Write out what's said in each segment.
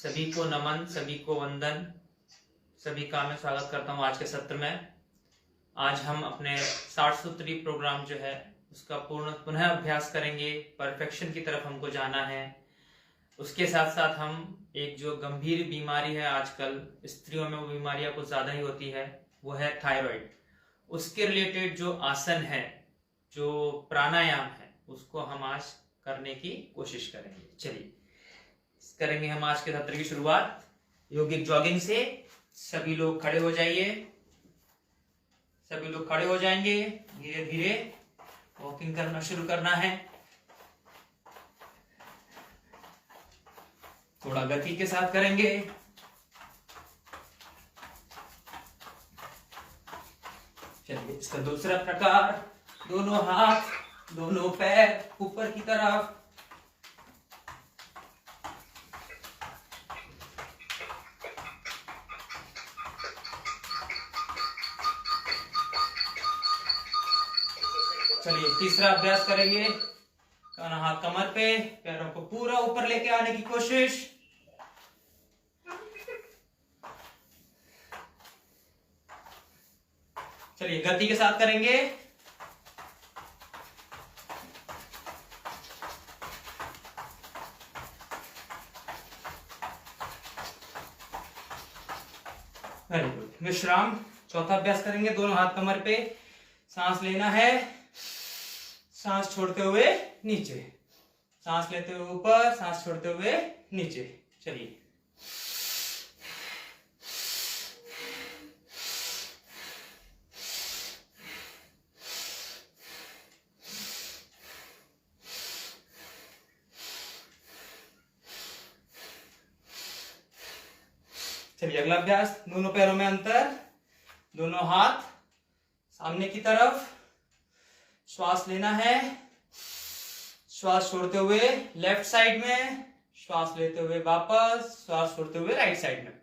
सभी को नमन, सभी को वंदन, सभी का मैं स्वागत करता हूँ आज के सत्र में। आज हम अपने 60 सूत्री प्रोग्राम जो है उसका पुनः अभ्यास करेंगे। परफेक्शन की तरफ हमको जाना है। उसके साथ साथ हम एक जो गंभीर बीमारी है, आजकल स्त्रियों में वो बीमारियां कुछ ज्यादा ही होती है, वो है थायराइड। उसके रिलेटेड जो आसन है, जो प्राणायाम है, उसको हम आज करने की कोशिश करेंगे। चलिए करेंगे हम आज के सत्र की शुरुआत योगिक जॉगिंग से। सभी लोग खड़े हो जाइए। सभी लोग खड़े हो जाएंगे। धीरे धीरे वॉकिंग करना शुरू करना है। थोड़ा गति के साथ करेंगे। चलिए इसका दूसरा प्रकार, दोनों हाथ, दोनों पैर ऊपर की तरफ। चलिए तीसरा अभ्यास करेंगे। हाथ कमर पे, पैरों को पूरा ऊपर लेके आने की कोशिश। चलिए गति के साथ करेंगे। Very good. विश्राम। चौथा अभ्यास करेंगे। दोनों हाथ कमर पे, सांस लेना है, सांस छोड़ते हुए नीचे, सांस लेते हुए ऊपर, सांस छोड़ते हुए नीचे। चलिए चलिए अगला अभ्यास। दोनों पैरों में अंतर, दोनों हाथ सामने की तरफ, श्वास लेना है, श्वास छोड़ते हुए लेफ्ट साइड में, श्वास लेते हुए वापस, श्वास छोड़ते हुए राइट साइड में।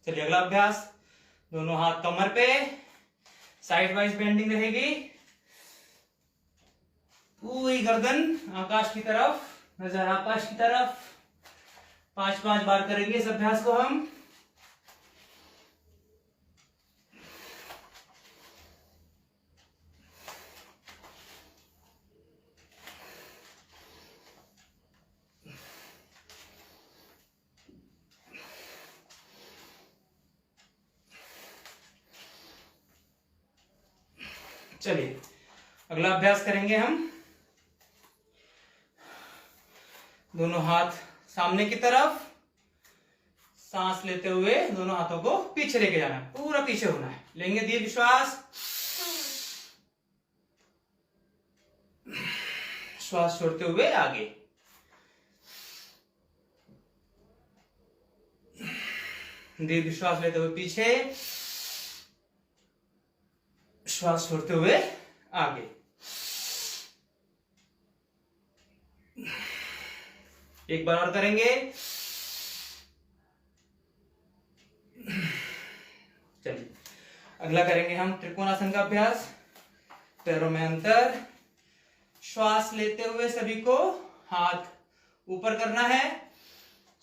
चलिए अगला अभ्यास। दोनों हाथ कमर पे, साइड वाइज बेंडिंग रहेगी। पूरी गर्दन आकाश की तरफ, नजर आकाश की तरफ। 5-5 बार करेंगे इस अभ्यास को हम। चलिए अगला अभ्यास करेंगे हम। दोनों हाथ सामने की तरफ, सांस लेते हुए दोनों हाथों को पीछे लेके जाना है, पूरा पीछे होना है। लेंगे दीर्घ श्वास, श्वास छोड़ते हुए आगे। दीर्घ श्वास लेते हुए पीछे, श्वास छोड़ते हुए आगे। एक बार और करेंगे। चलिए अगला करेंगे हम त्रिकोणासन का अभ्यास। पैरों में अंतर, श्वास लेते हुए सभी को हाथ ऊपर करना है,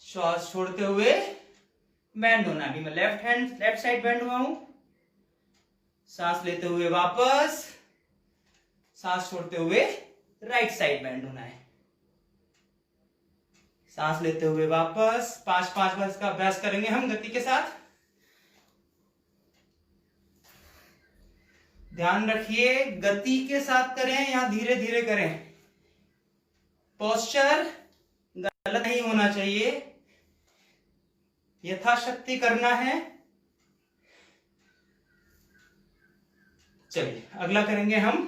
श्वास छोड़ते हुए बैंड होना है। अभी मैं लेफ्ट साइड बैंड हुआ हूं। सांस लेते हुए वापस, सांस छोड़ते हुए राइट साइड बैंड होना है। सांस लेते हुए वापस। 5-5 बार इसका अभ्यास करेंगे हम गति के साथ। ध्यान रखिए गति के साथ करें या धीरे धीरे करें। पोस्चर गलत नहीं होना चाहिए, यथाशक्ति करना है। चलिए अगला करेंगे हम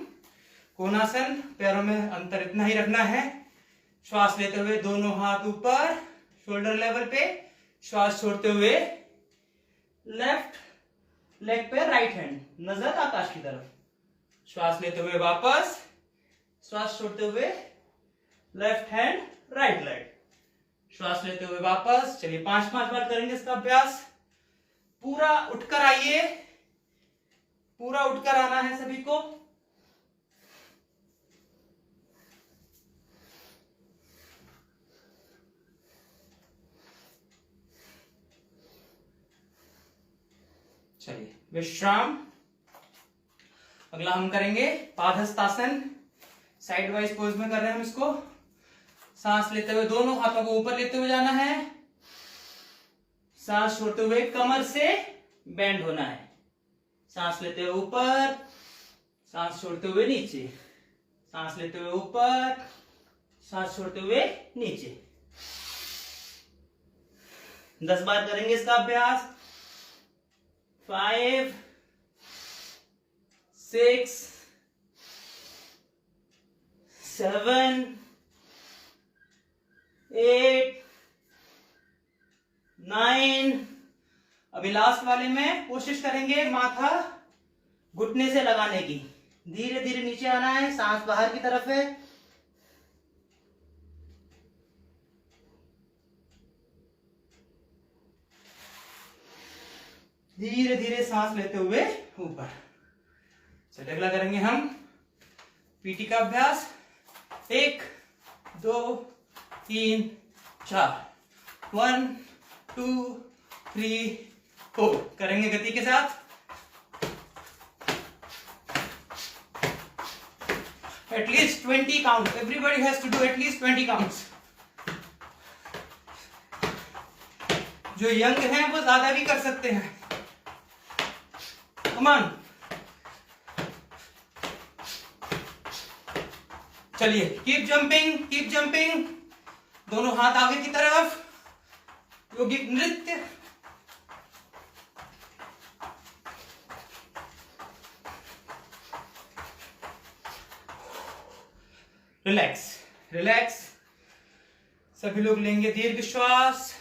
कोणासन। पैरों में अंतर इतना ही रखना है। श्वास लेते हुए दोनों हाथ ऊपर शोल्डर लेवल पे, श्वास छोड़ते हुए लेफ्ट लेग पे राइट हैंड, नजर आकाश की तरफ। श्वास लेते हुए वापस, श्वास छोड़ते हुए लेफ्ट हैंड राइट लेग। श्वास लेते हुए वापस। चलिए 5-5 बार करेंगे इसका अभ्यास। पूरा उठकर आइए, पूरा उठकर आना है सभी को। चलिए विश्राम। अगला हम करेंगे पादहस्तासन, साइड वाइज पोज में कर रहे हैं हम इसको। सांस लेते हुए दोनों हाथों को ऊपर लेते हुए जाना है, सांस छोड़ते हुए कमर से बेंड होना है। सांस लेते हुए ऊपर, सांस छोड़ते हुए नीचे, सांस लेते हुए ऊपर, सांस छोड़ते हुए नीचे। 10 बार करेंगे इसका अभ्यास। 5 6 7 8 9। अभी लास्ट वाले में कोशिश करेंगे माथा घुटने से लगाने की। धीरे धीरे नीचे आना है, सांस बाहर की तरफ है। धीरे धीरे सांस लेते हुए ऊपर। चलिए अगला करेंगे हम पीटी का अभ्यास। 1 2 3 4। 1 2 3 4। करेंगे गति के साथ। At least 20 count. Everybody has to do at least 20 counts. जो यंग हैं वो ज्यादा भी कर सकते हैं। Come on. चलिए कीप जंपिंग, कीप जंपिंग। दोनों हाथ आगे की तरफ। योगिक नृत्य। Relax, relax. सभी लोग लेंगे दीर्घ श्वास।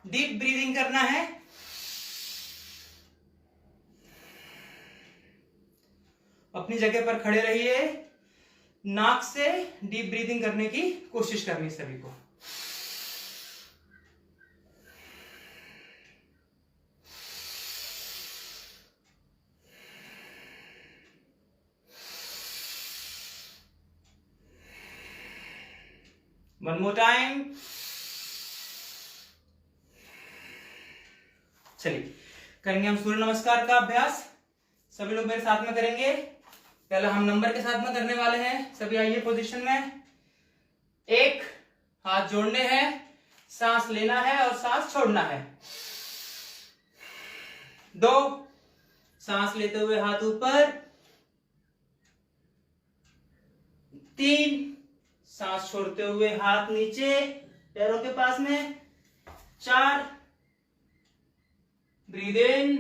डीप ब्रीदिंग करना है। अपनी जगह पर खड़े रहिए। नाक से डीप ब्रीदिंग करने की कोशिश करनी सभी को। One more time. चलिए करेंगे हम सूर्य नमस्कार का अभ्यास। सभी लोग मेरे साथ में करेंगे। पहला हम नंबर के साथ में करने वाले हैं। सभी आइए पोजीशन में। 1 हाथ जोड़ने हैं, सांस लेना है और सांस छोड़ना है। 2 सांस लेते हुए हाथ ऊपर। 3 सांस छोड़ते हुए हाथ नीचे पैरों के पास में। 4 breathe in.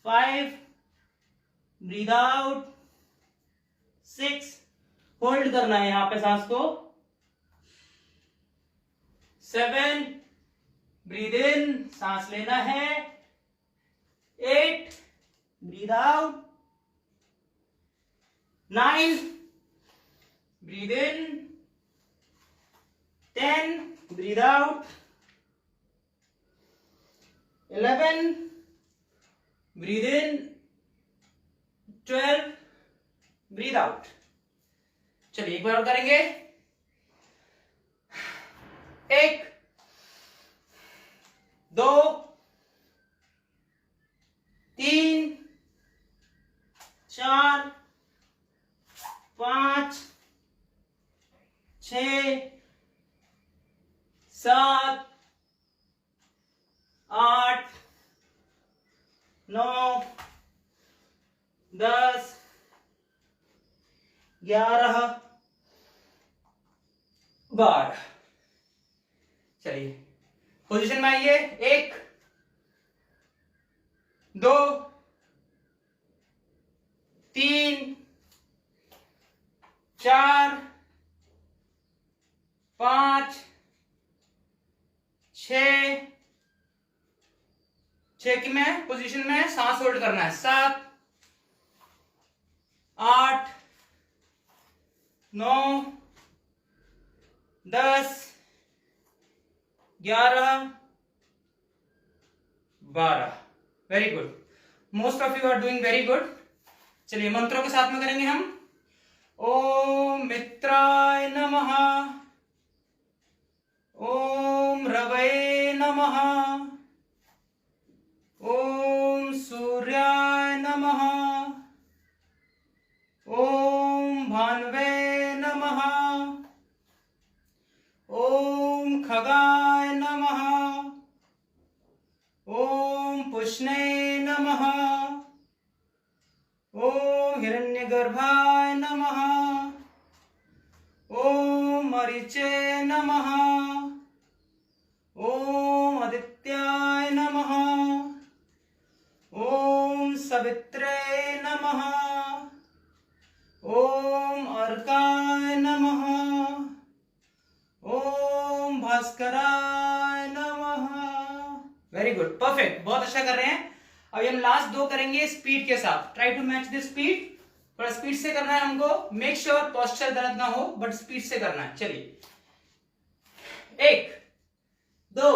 5 breathe out. 6 hold करना है यहां पे सांस को। 7 ब्रीद इन, सांस लेना है। 8 breathe out. 9 breathe in. 10 breathe out. 11 breathe in. 12 breathe out. चलिए एक बार और करेंगे। 1 2 3 4 5 6 7 8 9 10 11 12। चलिए पोजीशन में आइए। 1 2 3 4 5 6 6 की में पोजीशन में सांस होल्ड करना है। 7 8 9 10 11 12। Very good, most of you are doing very good. चलिए मंत्रों के साथ में करेंगे हम। ओम मित्राय नमः, ओम रवये नमः, ओम सूर्याय नमः, ओम भान्वे नमः, ओम खगाय नमः, ओम पुष्णे नमः, ओम हिरण्यगर्भाय नमः, ओम मरीचे नमः, ओम आदित्याय नमः, ओम सवित्रे नमः, ओम अर्काय नमः, ओम भास्कराय नमः। वेरी गुड, परफेक्ट, बहुत अच्छा कर रहे हैं। अभी हम लास्ट 2 करेंगे स्पीड के साथ। Try to match the speed, थोड़ा स्पीड से करना है हमको। मेक श्योर पोस्चर दर्द ना हो, बट स्पीड से करना है। चलिए 1 2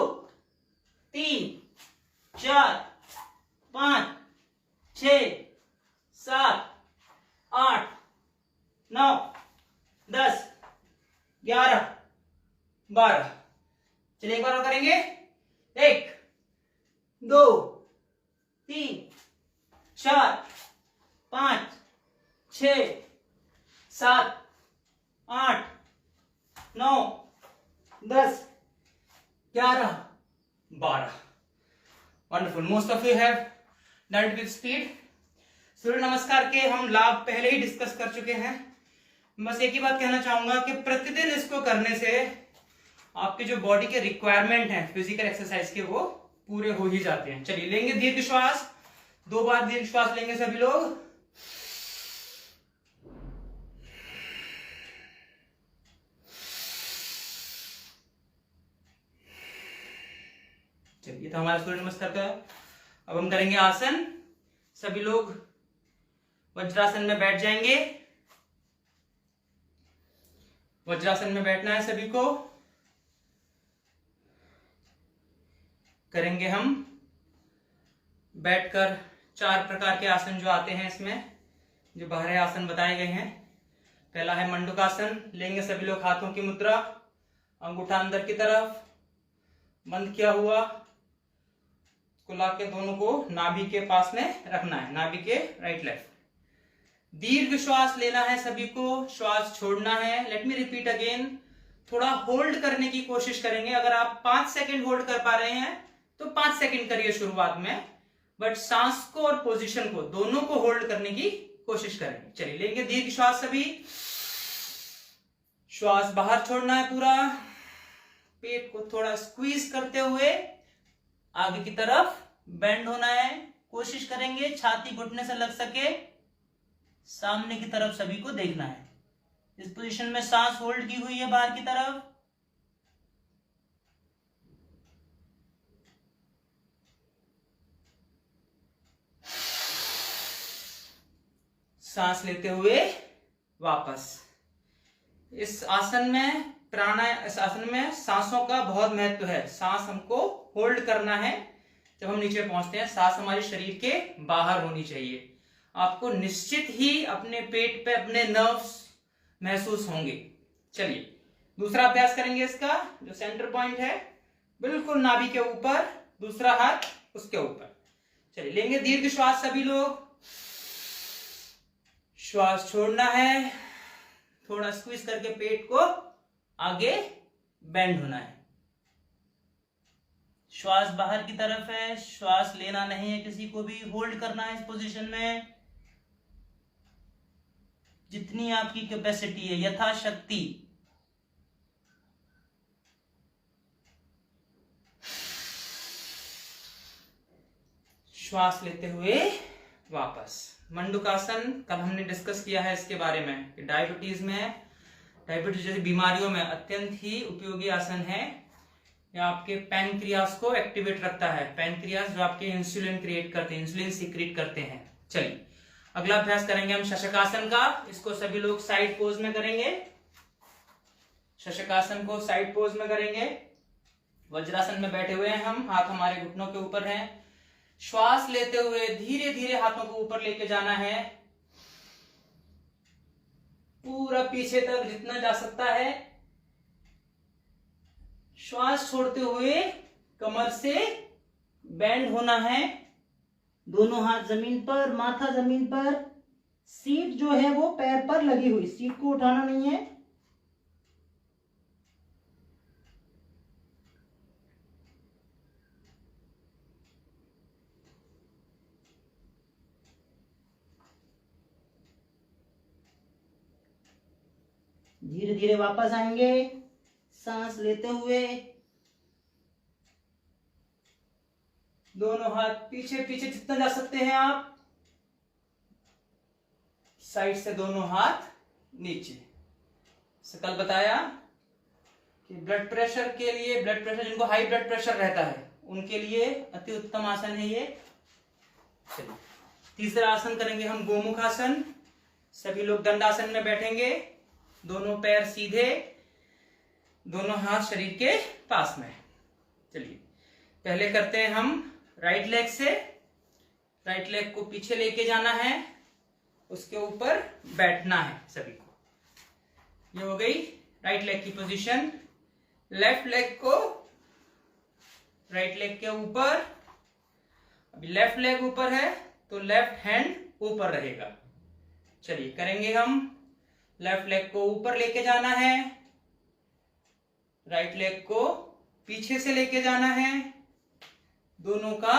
3 4 5 6 7 8 9 10 11 12। चलिए एक बार और करेंगे। 1 2 3 4 5 6 7 8 9 10 11 12। Wonderful, most of you have done it with speed. Surya Namaskar के हम लाभ पहले ही डिस्कस कर चुके हैं। बस एक ही बात कहना चाहूंगा कि प्रतिदिन इसको करने से आपके जो बॉडी के रिक्वायरमेंट हैं फिजिकल एक्सरसाइज के, वो पूरे हो ही जाते हैं। चलिए लेंगे दीर्घ श्वास, 2 बार दीर्घ श्वास लेंगे सभी लोग। चलिए तो हमारा सूर्य नमस्कार का। अब हम करेंगे आसन। सभी लोग वज्रासन में बैठ जाएंगे। वज्रासन में बैठना है सभी को। करेंगे हम बैठकर 4 प्रकार के आसन जो आते हैं इसमें, जो बाहरी आसन बताए गए हैं। पहला है मंडूकासन। लेंगे सभी लोग हाथों की मुद्रा, अंगूठा अंदर की तरफ बंद किया हुआ, को लाके दोनों को नाभि के पास में रखना है, नाभि के राइट लेफ्ट। दीर्घ श्वास लेना है सभी को, श्वास छोड़ना है। लेट मी रिपीट अगेन, थोड़ा होल्ड करने की कोशिश करेंगे। अगर आप 5 सेकंड होल्ड कर पा रहे हैं तो 5 सेकंड करिए शुरुआत में, बट सांस को और पोजीशन को दोनों को होल्ड करने की कोशिश करेंगे। चलिए लेंगे दीर्घ श्वास सभी। श्वास बाहर छोड़ना है पूरा, पेट को थोड़ा स्क्वीज करते हुए आगे की तरफ बेंड होना है। कोशिश करेंगे छाती घुटने से लग सके, सामने की तरफ सभी को देखना है। इस पोजीशन में सांस होल्ड की हुई है बाहर की तरफ। सांस लेते हुए वापस। इस आसन में इस आसन में सांसों का बहुत महत्व है। सांस हमको होल्ड करना है जब हम नीचे पहुंचते हैं। सांस हमारे शरीर के बाहर होनी चाहिए। आपको निश्चित ही अपने पेट पे अपने नर्व्स महसूस होंगे। चलिए दूसरा अभ्यास करेंगे इसका, जो सेंटर पॉइंट है बिल्कुल नाभि के ऊपर, दूसरा हाथ उसके ऊपर। चलिए लेंगे दीर्घ श्वास सभी लोग। श्वास छोड़ना है, थोड़ा स्क्वीज करके पेट को आगे बेंड होना है। श्वास बाहर की तरफ है, श्वास लेना नहीं है किसी को भी, होल्ड करना है इस पोजीशन में जितनी आपकी कैपेसिटी है, यथाशक्ति। श्वास लेते हुए वापस। मंडूकासन कल हमने डिस्कस किया है इसके बारे में कि डायबिटीज जैसी बीमारियों में अत्यंत ही उपयोगी आसन है। यह आपके पैनक्रियास को एक्टिवेट रखता है। पैनक्रियास जो आपके इंसुलिन क्रिएट करते हैं, इंसुलिन सीक्रेट करते हैं। चलिए अगला अभ्यास करेंगे हम शशकासन का। इसको सभी लोग साइड पोज में करेंगे। शशकासन को साइड पोज में करेंगे। वज्रासन में बैठे हुए हैं हम, हाथ हमारे घुटनों के ऊपर हैं। श्वास लेते हुए धीरे धीरे हाथों को ऊपर लेके जाना है, पूरा पीछे तक जितना जा सकता है। श्वास छोड़ते हुए कमर से बेंड होना है, दोनों हाथ जमीन पर, माथा जमीन पर, सीट जो है वो पैर पर लगी हुई, सीट को उठाना नहीं है। धीरे धीरे वापस आएंगे, सांस लेते हुए, दोनों हाथ पीछे पीछे जितना जा सकते हैं आप, साइड से दोनों हाथ नीचे। कल बताया कि ब्लड प्रेशर के लिए, ब्लड प्रेशर जिनको हाई ब्लड प्रेशर रहता है उनके लिए अति उत्तम आसन है ये। चलिए तीसरा आसन करेंगे हम गोमुख आसन। सभी लोग दंडासन में बैठेंगे, दोनों पैर सीधे, दोनों हाथ शरीर के पास में। चलिए पहले करते हैं हम राइट लेग से। राइट लेग को पीछे लेके जाना है, उसके ऊपर बैठना है सभी को। ये हो गई राइट लेग की पोजीशन। लेफ्ट लेग को राइट लेग के ऊपर, अभी लेफ्ट लेग ऊपर है तो लेफ्ट हैंड ऊपर रहेगा। चलिए करेंगे हम। लेफ्ट लेग को ऊपर लेके जाना है, राइट लेग को पीछे से लेके जाना है, दोनों का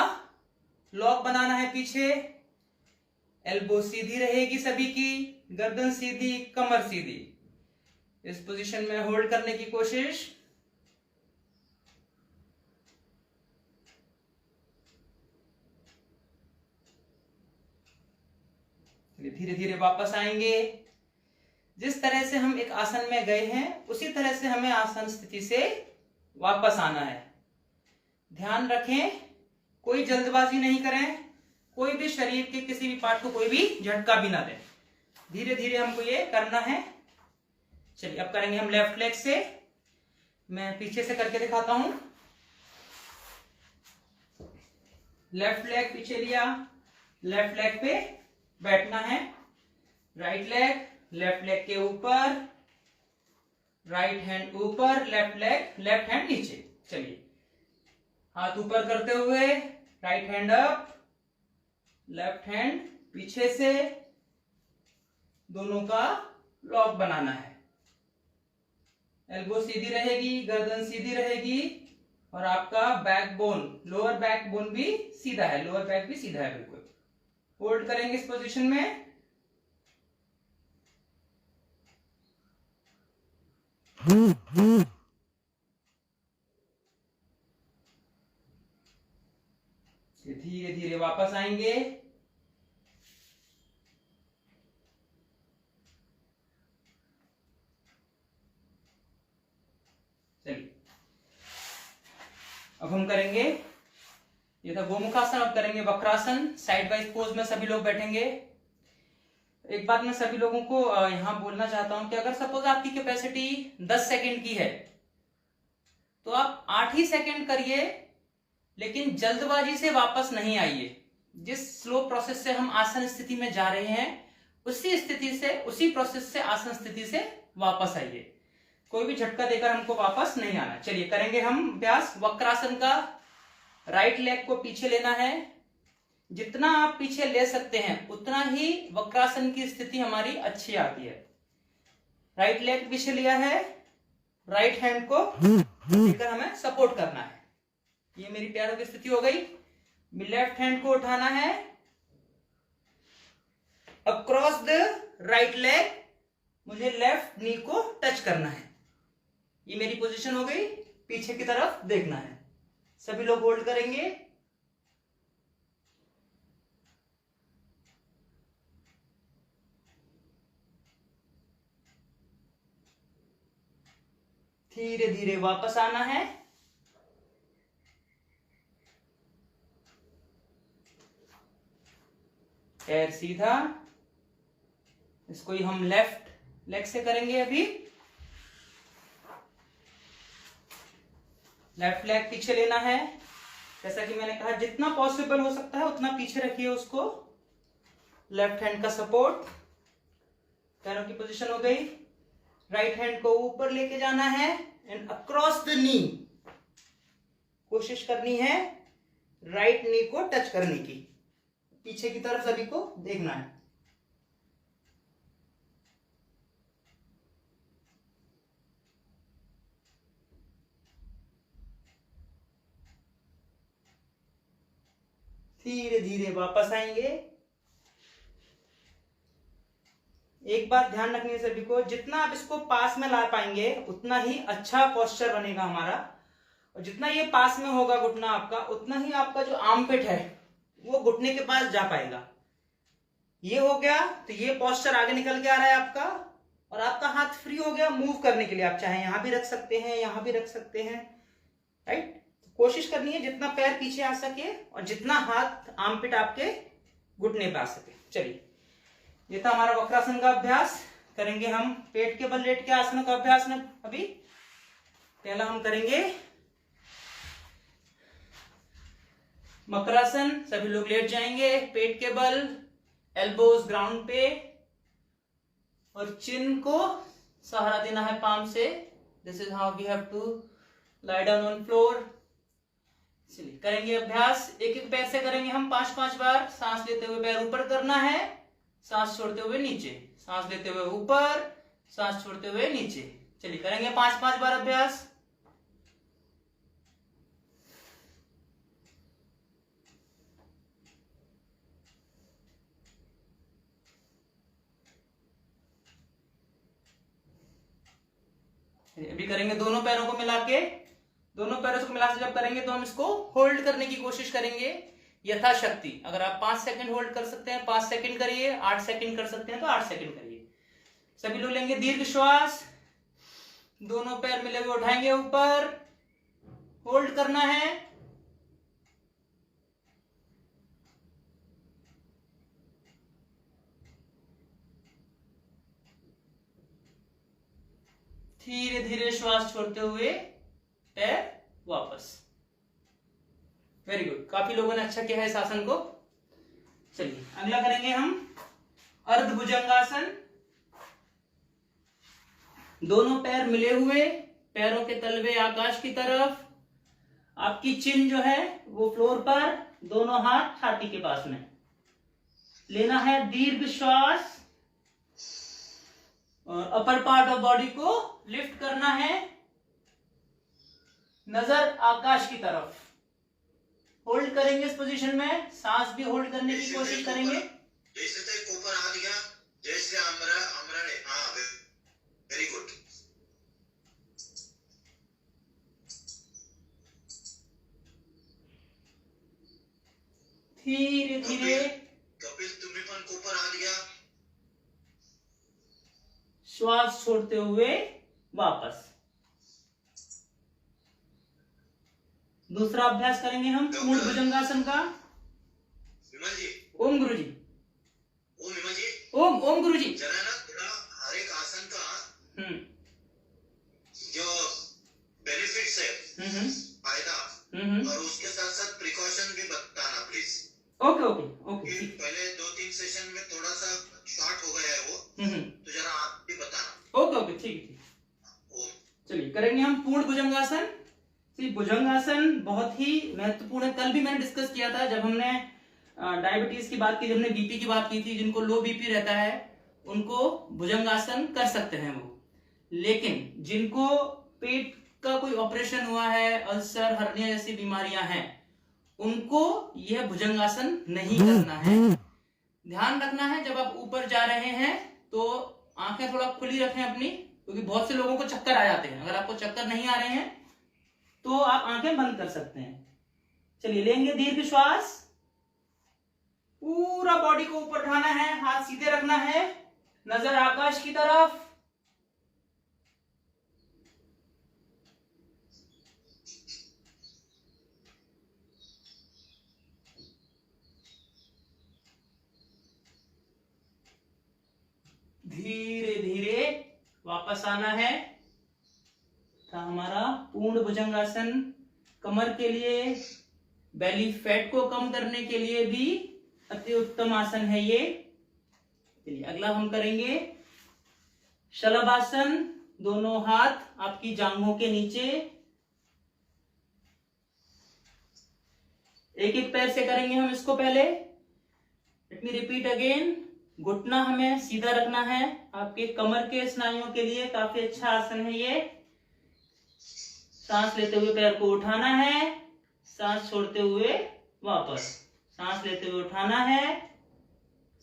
लॉक बनाना है पीछे। एल्बो सीधी रहेगी सभी की, गर्दन सीधी, कमर सीधी। इस पोजीशन में होल्ड करने की कोशिश। धीरे धीरे वापस आएंगे। जिस तरह से हम एक आसन में गए हैं उसी तरह से हमें आसन स्थिति से वापस आना है। ध्यान रखें, कोई जल्दबाजी नहीं करें, कोई भी शरीर के किसी भी पार्ट को कोई भी झटका भी ना दें। धीरे धीरे हमको ये करना है। चलिए अब करेंगे हम लेफ्ट लेग से। मैं पीछे से करके दिखाता हूं। लेफ्ट लेग पीछे लिया, लेफ्ट लेग पे बैठना है। राइट लेग, लेफ्ट लेग के ऊपर, राइट हैंड ऊपर, लेफ्ट लेग, लेफ्ट हैंड नीचे। चलिए हाथ ऊपर करते हुए right hand up, left hand पीछे से, दोनों का लॉक बनाना है। एल्बो सीधी रहेगी, गर्दन सीधी रहेगी और आपका back bone, lower back bone भी सीधा है, लोअर बैक भी सीधा है बिल्कुल। होल्ड करेंगे इस पोजीशन में। धीरे धीरे वापस आएंगे। चलिए अब हम करेंगे, ये था गोमुखासन, अब करेंगे वक्रासन। साइड वाइज पोज में सभी लोग बैठेंगे। एक बात मैं सभी लोगों को यहां बोलना चाहता हूं कि अगर सपोज आपकी कैपेसिटी 10 सेकंड की है तो आप 8 ही सेकंड करिए, लेकिन जल्दबाजी से वापस नहीं आइए। जिस स्लो प्रोसेस से हम आसन स्थिति में जा रहे हैं उसी स्थिति से, उसी प्रोसेस से आसन स्थिति से वापस आइए। कोई भी झटका देकर हमको वापस नहीं आना। चलिए करेंगे हम अभ्यास वक्रासन का। राइट लेग को पीछे लेना है, जितना आप पीछे ले सकते हैं उतना ही वक्रासन की स्थिति हमारी अच्छी आती है। राइट लेग पीछे लिया है, राइट हैंड को लेकर हमें सपोर्ट करना है। ये मेरी पैरों की स्थिति हो गई। लेफ्ट हैंड को उठाना है, अक्रॉस द राइट लेग, मुझे लेफ्ट नी को टच करना है। ये मेरी पोजीशन हो गई। पीछे की तरफ देखना है। सभी लोग होल्ड करेंगे। धीरे धीरे वापस आना है। पैर सीधा। इसको ही हम लेफ्ट लेग से करेंगे। अभी लेफ्ट लेग पीछे लेना है, जैसा कि मैंने कहा जितना पॉसिबल हो सकता है उतना पीछे रखिए उसको। लेफ्ट हैंड का सपोर्ट, पैरों की पोजीशन हो गई। राइट हैंड को ऊपर लेके जाना है एंड अक्रॉस द नी, कोशिश करनी है राइट नी को टच करने की, पीछे की तरफ सभी को देखना है। धीरे धीरे वापस आएंगे। एक बात ध्यान रखनी है सभी को, जितना आप इसको पास में ला पाएंगे उतना ही अच्छा पोस्चर बनेगा हमारा, और जितना ये पास में होगा घुटना आपका, उतना ही आपका जो आर्मपिट है वो घुटने के पास जा पाएगा। ये हो गया तो ये पोस्चर आगे निकल के आ रहा है आपका, और आपका हाथ फ्री हो गया मूव करने के लिए। आप चाहे यहां भी रख सकते हैं, यहां भी रख सकते हैं, राइट। कोशिश करनी है जितना पैर पीछे आ सके और जितना हाथ आर्मपिट आपके घुटने पे आ सके। चलिए, ये था हमारा वक्रासन का अभ्यास। करेंगे हम पेट के बल लेट के आसनों का अभ्यास में। अभी पहला हम करेंगे मकरासन। सभी लोग लेट जाएंगे पेट के बल, एल्बोज ग्राउंड पे, और चिन को सहारा देना है पाम से। This is how we have to lie down on floor. चलिए करेंगे अभ्यास, एक एक पैर से करेंगे हम 5-5 बार। सांस लेते हुए पैर ऊपर करना है, सांस छोड़ते हुए नीचे, सांस लेते हुए ऊपर, सांस छोड़ते हुए नीचे। चलिए करेंगे 5-5 बार अभ्यास। अभी करेंगे दोनों पैरों को मिला के। दोनों पैरों को मिला के जब करेंगे तो हम इसको होल्ड करने की कोशिश करेंगे यथाशक्ति। अगर आप 5 सेकंड होल्ड कर सकते हैं 5 सेकंड करिए, 8 सेकंड कर सकते हैं तो 8 सेकंड करिए। सभी लोग लेंगे दीर्घ श्वास, दोनों पैर मिले हुए उठाएंगे ऊपर, होल्ड करना है। धीरे धीरे श्वास छोड़ते हुए पैर वापस। वेरी गुड, काफी लोगों ने अच्छा किया है इस आसन को। चलिए अगला करेंगे हम अर्धभुजंगासन। दोनों पैर मिले हुए, पैरों के तलवे आकाश की तरफ, आपकी चिन जो है वो फ्लोर पर, दोनों हाथ छाती के पास में। लेना है दीर्घ श्वास और अपर पार्ट ऑफ बॉडी को लिफ्ट करना है, नजर आकाश की तरफ। होल्ड करेंगे इस पोजीशन में, सांस भी होल्ड करने की कोशिश करेंगे। Very good. धीरे धीरे कपिल तुम्ही पण कोपर आ गया। श्वास छोड़ते हुए वापस। दूसरा अभ्यास करेंगे हम पूर्ण भुजंगासन का। विमल जी, ओम गुरु जी। ओम विमल जी, ओम गुरु जी। जरा ना थोड़ा हर एक आसन का जो बेनिफिट्स है, फायदा, और उसके साथ साथ प्रिकॉशन भी बताना प्लीज। Okay okay okay. पहले 2-3 सेशन में थोड़ा सा शॉर्ट हो गया है वो, तो जरा आप भी बताना। ओके ओके ठीक है। चलिए करेंगे हम पूर्ण भुजंगासन। भुजंगासन बहुत ही महत्वपूर्ण है। कल भी मैंने डिस्कस किया था जब हमने डायबिटीज की बात की, जब हमने बीपी की बात की थी। जिनको लो बीपी रहता है उनको भुजंगासन कर सकते हैं वो, लेकिन जिनको पेट का कोई ऑपरेशन हुआ है, अल्सर, हर्निया जैसी बीमारियां हैं, उनको यह भुजंगासन नहीं करना है। ध्यान रखना है जब आप ऊपर जा रहे हैं तो आंखें थोड़ा खुली रखें अपनी, क्योंकि बहुत से लोगों को चक्कर आ जाते हैं। अगर आपको चक्कर नहीं आ रहे हैं तो आप आंखें बंद कर सकते हैं। चलिए लेंगे दीर्घ श्वास, पूरा बॉडी को ऊपर उठाना है, हाथ सीधे रखना है, नजर आकाश की तरफ। धीरे धीरे वापस आना है। था हमारा पूर्ण भुजंगासन। कमर के लिए बेली फैट को कम करने के लिए भी अति उत्तम आसन है ये। चलिए अगला हम करेंगे शलभासन। दोनों हाथ आपकी जांघों के नीचे, एक एक पैर से करेंगे हम इसको पहले। Let me repeat again. घुटना हमें सीधा रखना है, आपके कमर के स्नायुओं के लिए काफी अच्छा आसन है ये। सांस लेते हुए पैर को उठाना है, सांस छोड़ते हुए वापस, सांस लेते हुए उठाना है,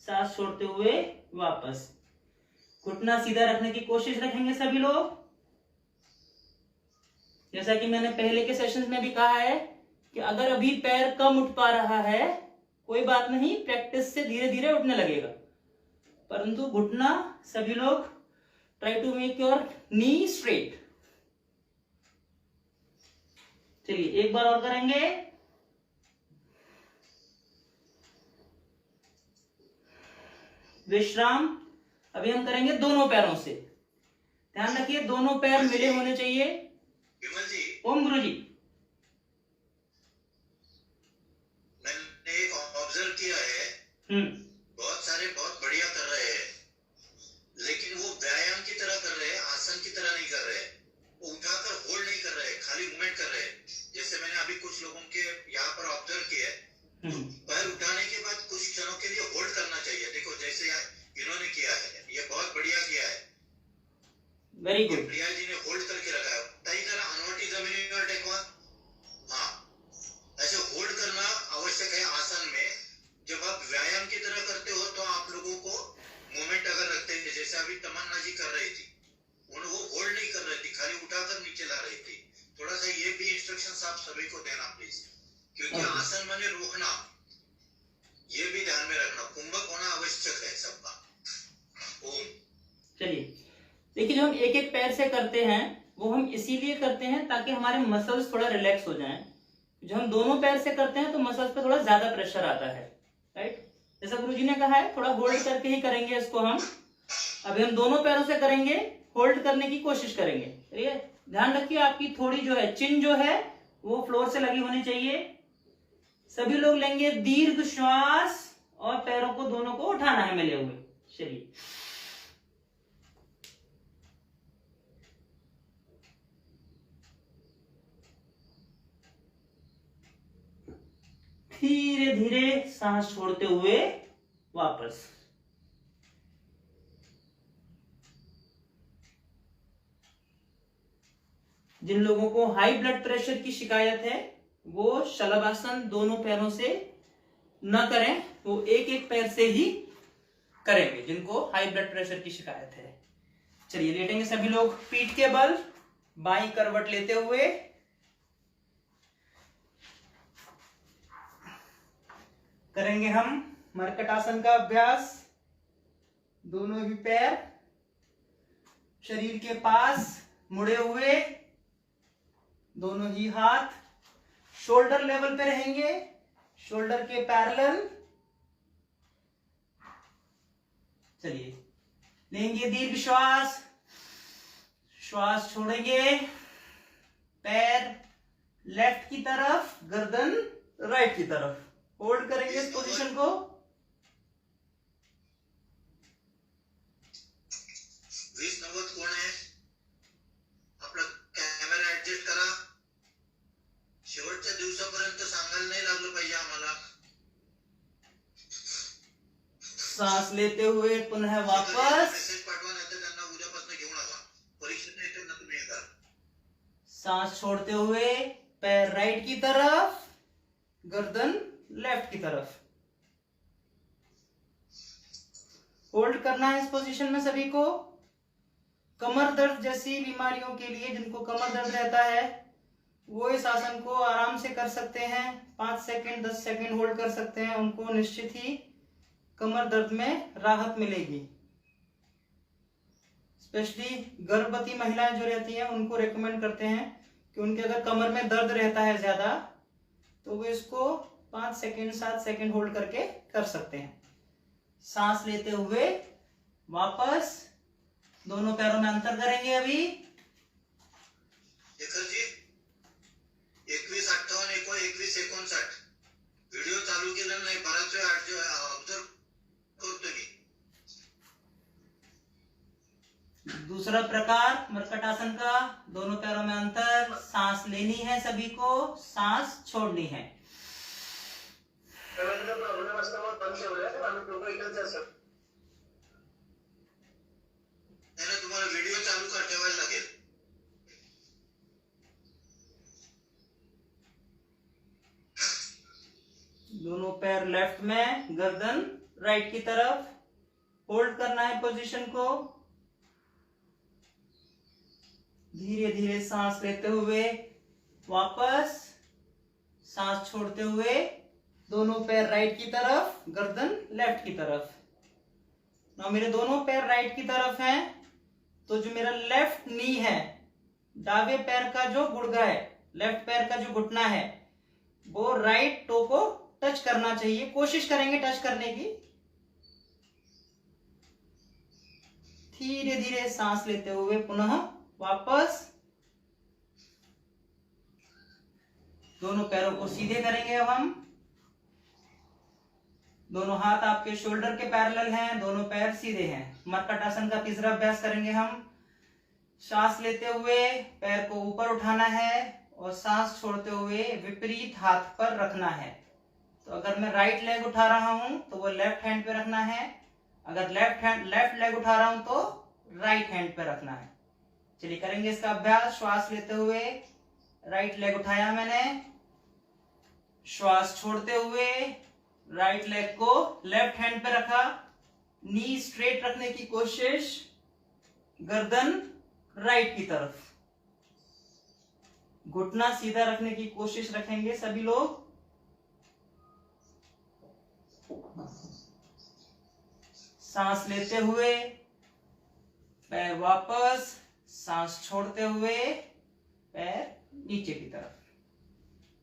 सांस छोड़ते हुए वापस। घुटना सीधा रखने की कोशिश रखेंगे सभी लोग। जैसा कि मैंने पहले के सेशंस में भी कहा है कि अगर अभी पैर कम उठ पा रहा है कोई बात नहीं, प्रैक्टिस से धीरे धीरे उठने लगेगा, परंतु घुटना सभी लोग try to make your knee straight. चलिए एक बार और करेंगे। विश्राम। अभी हम करेंगे दोनों पैरों से। ध्यान रखिए दोनों पैर मिले होने चाहिए। विमल जी, ओम गुरु जी। मैंने एक ऑब्जर्व किया है, बहुत सारे बहुत बढ़िया कर रहे हैं, लेकिन वो व्यायाम की तरह कर रहे हैं, आसन की तरह नहीं कर रहे। वो उठाकर होल्ड नहीं कर रहे, खाली मूवमेंट कर रहे। जैसे मैंने अभी कुछ लोगों के यहाँ पर ऑब्जर्व किया है, पैर उठाने के बाद कुछ क्षणों के लिए होल्ड करना चाहिए। देखो जैसे इन्होंने किया है, ये बहुत बढ़िया किया है। Very good. प्रिया जी ने होल्ड करके रखा है। ताई जरा अनवटी जमीन पर टेकवा। हाँ, ऐसे होल्ड करना आवश्यक है आसन में। जब आप व्यायाम की तरह करते हो तो आप लोगों को मूवमेंट अगर रखते हैं, जैसे अभी तमन्ना जी कर रही थी, वो होल्ड नहीं कर रही थी, खाली उठाकर नीचे ला रही थी। थोड़ा सा ये भी इंस्ट्रक्शंस आप सभी को देना प्लीज, क्योंकि आसन माने रोकना, ये भी ध्यान में रखना। कुंभक होना आवश्यक है सबका। ओम। चलिए देखिए, जो हम एक एक पैर से करते हैं वो हम इसीलिए करते हैं ताकि हमारे मसल्स थोड़ा रिलैक्स हो जाएं। जो हम दोनों पैर से करते हैं तो मसल्स पे थोड़ा ज्यादा प्रेशर आता है, राइट। जैसा गुरुजी ने कहा है थोड़ा होल्ड करके ही करेंगे इसको हम। अभी हम दोनों पैरों से करेंगे, होल्ड करने की कोशिश करेंगे। ठीक है, ध्यान रखिए आपकी थोड़ी जो है चिन जो है वो फ्लोर से लगी होनी चाहिए। सभी लोग लेंगे दीर्घ श्वास और पैरों को दोनों को उठाना है मिले हुए। चलिए धीरे धीरे सांस छोड़ते हुए वापस। जिन लोगों को हाई ब्लड प्रेशर की शिकायत है वो शलभासन दोनों पैरों से न करें, वो एक एक पैर से ही करेंगे जिनको हाई ब्लड प्रेशर की शिकायत है। चलिए लेटेंगे सभी लोग पीठ के बल, बाईं करवट लेते हुए। करेंगे हम मरकटासन का अभ्यास। दोनों ही पैर शरीर के पास मुड़े हुए, दोनों ही हाथ शोल्डर लेवल पे रहेंगे, शोल्डर के पैरेलल। चलिए लेंगे दीर्घ श्वास, श्वास छोड़ेंगे, पैर लेफ्ट की तरफ, गर्दन राइट की तरफ। होल्ड करेंगे इस पोजीशन को। कोण आहे? आपला कॅमेरा ऍडजस्ट करा। शेवटच्या दिवसापर्यंत सांगायला नाही लागलं पाहिजे आम्हाला। सांस लेते हुए पुनः वापस। मेसेज पाठवा, नाही तर त्यांना उद्यापासून घेऊन आला। परीक्षेत येते ना तुम्ही एकदा। सांस छोड़ते हुए पैर राइट की तरफ, गर्दन लेफ्ट की तरफ। होल्ड करना है इस पोजीशन में सभी को। कमर दर्द जैसी बीमारियों के लिए, जिनको कमर दर्द रहता है वो इस आसन को आराम से कर सकते हैं। 5 सेकंड 10 सेकंड होल्ड कर सकते हैं, उनको निश्चित ही कमर दर्द में राहत मिलेगी। स्पेशली गर्भवती महिलाएं जो रहती हैं उनको रेकमेंड करते हैं कि उनके अगर कमर में दर्द रहता है ज्यादा तो वो इसको 5 सेकंड 7 सेकंड होल्ड करके कर सकते हैं। सांस लेते हुए वापस। दोनों पैरों में अंतर करेंगे अभी। शेखर जी 2158 21 59 व्हिडिओ चालू केला नाही, बराच वेळ ऑब्झर्व करतो मी. दूसरा प्रकार मर्कटासन का, दोनों पैरों में अंतर, सांस लेनी है सभी को, सांस छोड़नी है. प्रॉब्लेम असल्यामुळे बंद ठेवलंय आम्ही लोक इकडे असतो. नाही, तुम्हाला व्हिडिओ चालू कर ठेवायला लागेल. दोनों पैर लेफ्ट में, गर्दन राइट की तरफ. होल्ड करना है पोजीशन को. धीरे धीरे सांस लेते हुए वापस, सांस छोड़ते हुए दोनों पैर राइट की तरफ, गर्दन लेफ्ट की तरफ. ना मेरे दोनों पैर राइट की तरफ हैं, तो जो मेरा लेफ्ट नी है, दावे पैर का जो गुड़गा है, लेफ्ट पैर का जो घुटना है, वो राइट टो को टच करना चाहिए. कोशिश करेंगे टच करने की. धीरे धीरे सांस लेते हुए पुनः वापस. दोनों पैरों को सीधे करेंगे. अब हम दोनों हाथ आपके शोल्डर के पैरेलल हैं, दोनों पैर सीधे हैं. मर्कटासन का तीसरा अभ्यास करेंगे हम. सांस लेते हुए पैर को ऊपर उठाना है और सांस छोड़ते हुए विपरीत हाथ पर रखना है. तो अगर मैं राइट लेग उठा रहा हूं तो वो लेफ्ट हैंड पे रखना है. अगर लेफ्ट लेग उठा रहा हूं तो राइट हैंड पे रखना है. चलिए करेंगे इसका अभ्यास. श्वास लेते हुए राइट लेग उठाया मैंने, श्वास छोड़ते हुए राइट लेग को लेफ्ट हैंड पे रखा. नी स्ट्रेट रखने की कोशिश, गर्दन राइट की तरफ, घुटना सीधा रखने की कोशिश रखेंगे सभी लोग. सांस लेते हुए पैर वापस, सांस छोड़ते हुए पैर नीचे की तरफ.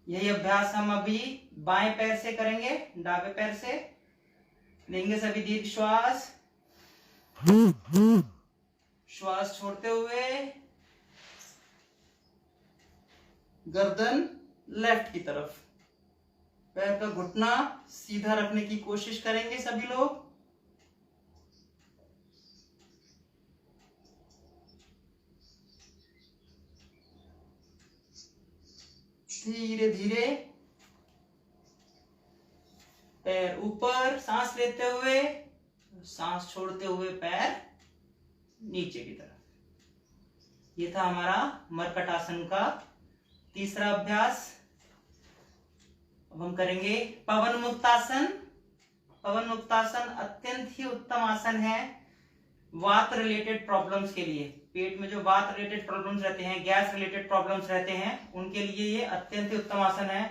यही अभ्यास हम अभी बाएं पैर से करेंगे, दावे पैर से. लेंगे सभी दीर्घ श्वास. श्वास छोड़ते हुए गर्दन लेफ्ट की तरफ, पैर का घुटना सीधा रखने की कोशिश करेंगे सभी लोग. धीरे धीरे पैर ऊपर, सांस लेते हुए, सांस छोड़ते हुए पैर नीचे की तरफ. ये था हमारा मर्कटासन का तीसरा अभ्यास. अब हम करेंगे पवन मुक्तासन. पवन मुक्तासन अत्यंत ही उत्तम आसन है वात रिलेटेड प्रॉब्लम्स के लिए. पेट में जो वात रिलेटेड प्रॉब्लम्स रहते हैं, गैस रिलेटेड प्रॉब्लम्स रहते हैं, उनके लिए ये अत्यंत ही उत्तम आसन है.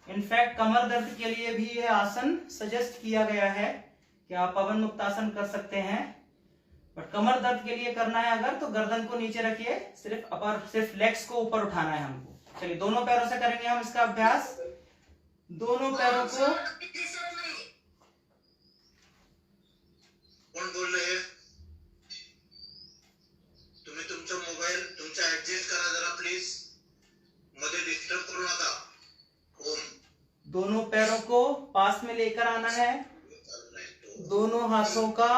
इनफैक्ट कमर दर्द के लिए भी ये आसन सजेस्ट किया गया है कि आप पवन मुक्तासन कर सकते हैं. बट कमर दर्द के लिए करना है अगर, तो गर्दन को नीचे रखिए, सिर्फ लेग्स को ऊपर उठाना है हमको. चलिए दोनों पैरों से करेंगे हम इसका अभ्यास. दोनों पैरों को. कौन बोल रहे हैं? तुम्ही तुमचा मोबाईल तुमचा ऍडजस्ट करा जरा प्लीज, मध्ये डिस्टर्ब करू नका. ओम. दोनों पैरों को पास में लेकर आना है. दोनों हाथों का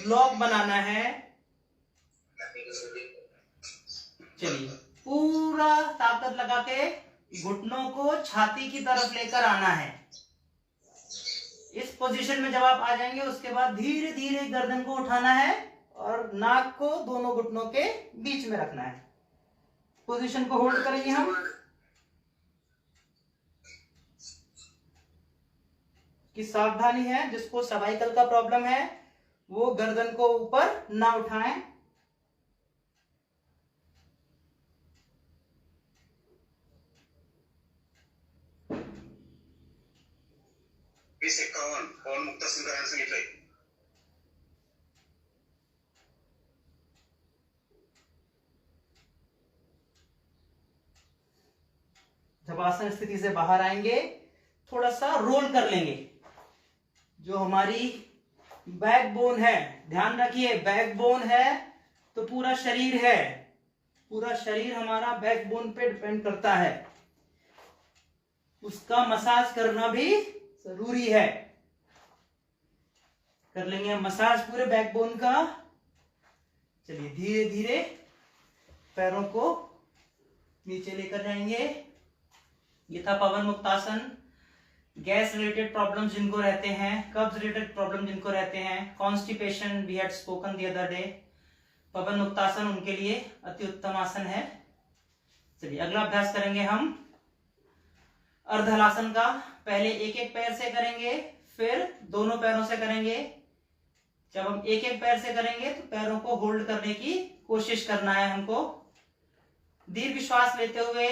ब्लॉक बनाना है. चलिए पूरा ताकत लगा के घुटनों को छाती की तरफ लेकर आना है. इस पोजीशन में जब आप आ जाएंगे उसके बाद धीरे धीरे गर्दन को उठाना है और नाक को दोनों घुटनों के बीच में रखना है. पोजीशन को होल्ड करेंगे हम. की सावधानी है, जिसको सर्वाइकल का प्रॉब्लम है वो गर्दन को ऊपर ना उठाएं. 2051 पवन मुक्तासन करायला सांगितलंय. जब आसन स्थिति से बाहर आएंगे थोड़ा सा रोल कर लेंगे. जो हमारी बैकबोन है, ध्यान रखिए बैकबोन है तो पूरा शरीर है, पूरा शरीर हमारा बैकबोन पे डिपेंड करता है. उसका मसाज करना भी जरूरी है। कर लेंगे हम मसाज पूरे बैकबोन का। चलिए धीरे धीरे पैरों को नीचे लेकर जाएंगे। ये था Pawanmuktasana. Gas related problem जिनको रहते हैं, कब्ज रिलेटेड प्रॉब्लम जिनको रहते हैं, constipation we had spoken the other day, Pawanmuktasana उनके लिए अति उत्तम आसन है। चलिए अगला अभ्यास करेंगे हम अर्ध हलासन का। पहले एक एक पैर से करेंगे, फिर दोनों पैरों से करेंगे। जब हम एक एक पैर से करेंगे तो पैरों को होल्ड करने की कोशिश करना है हमको। दीर्घ श्वास लेते हुए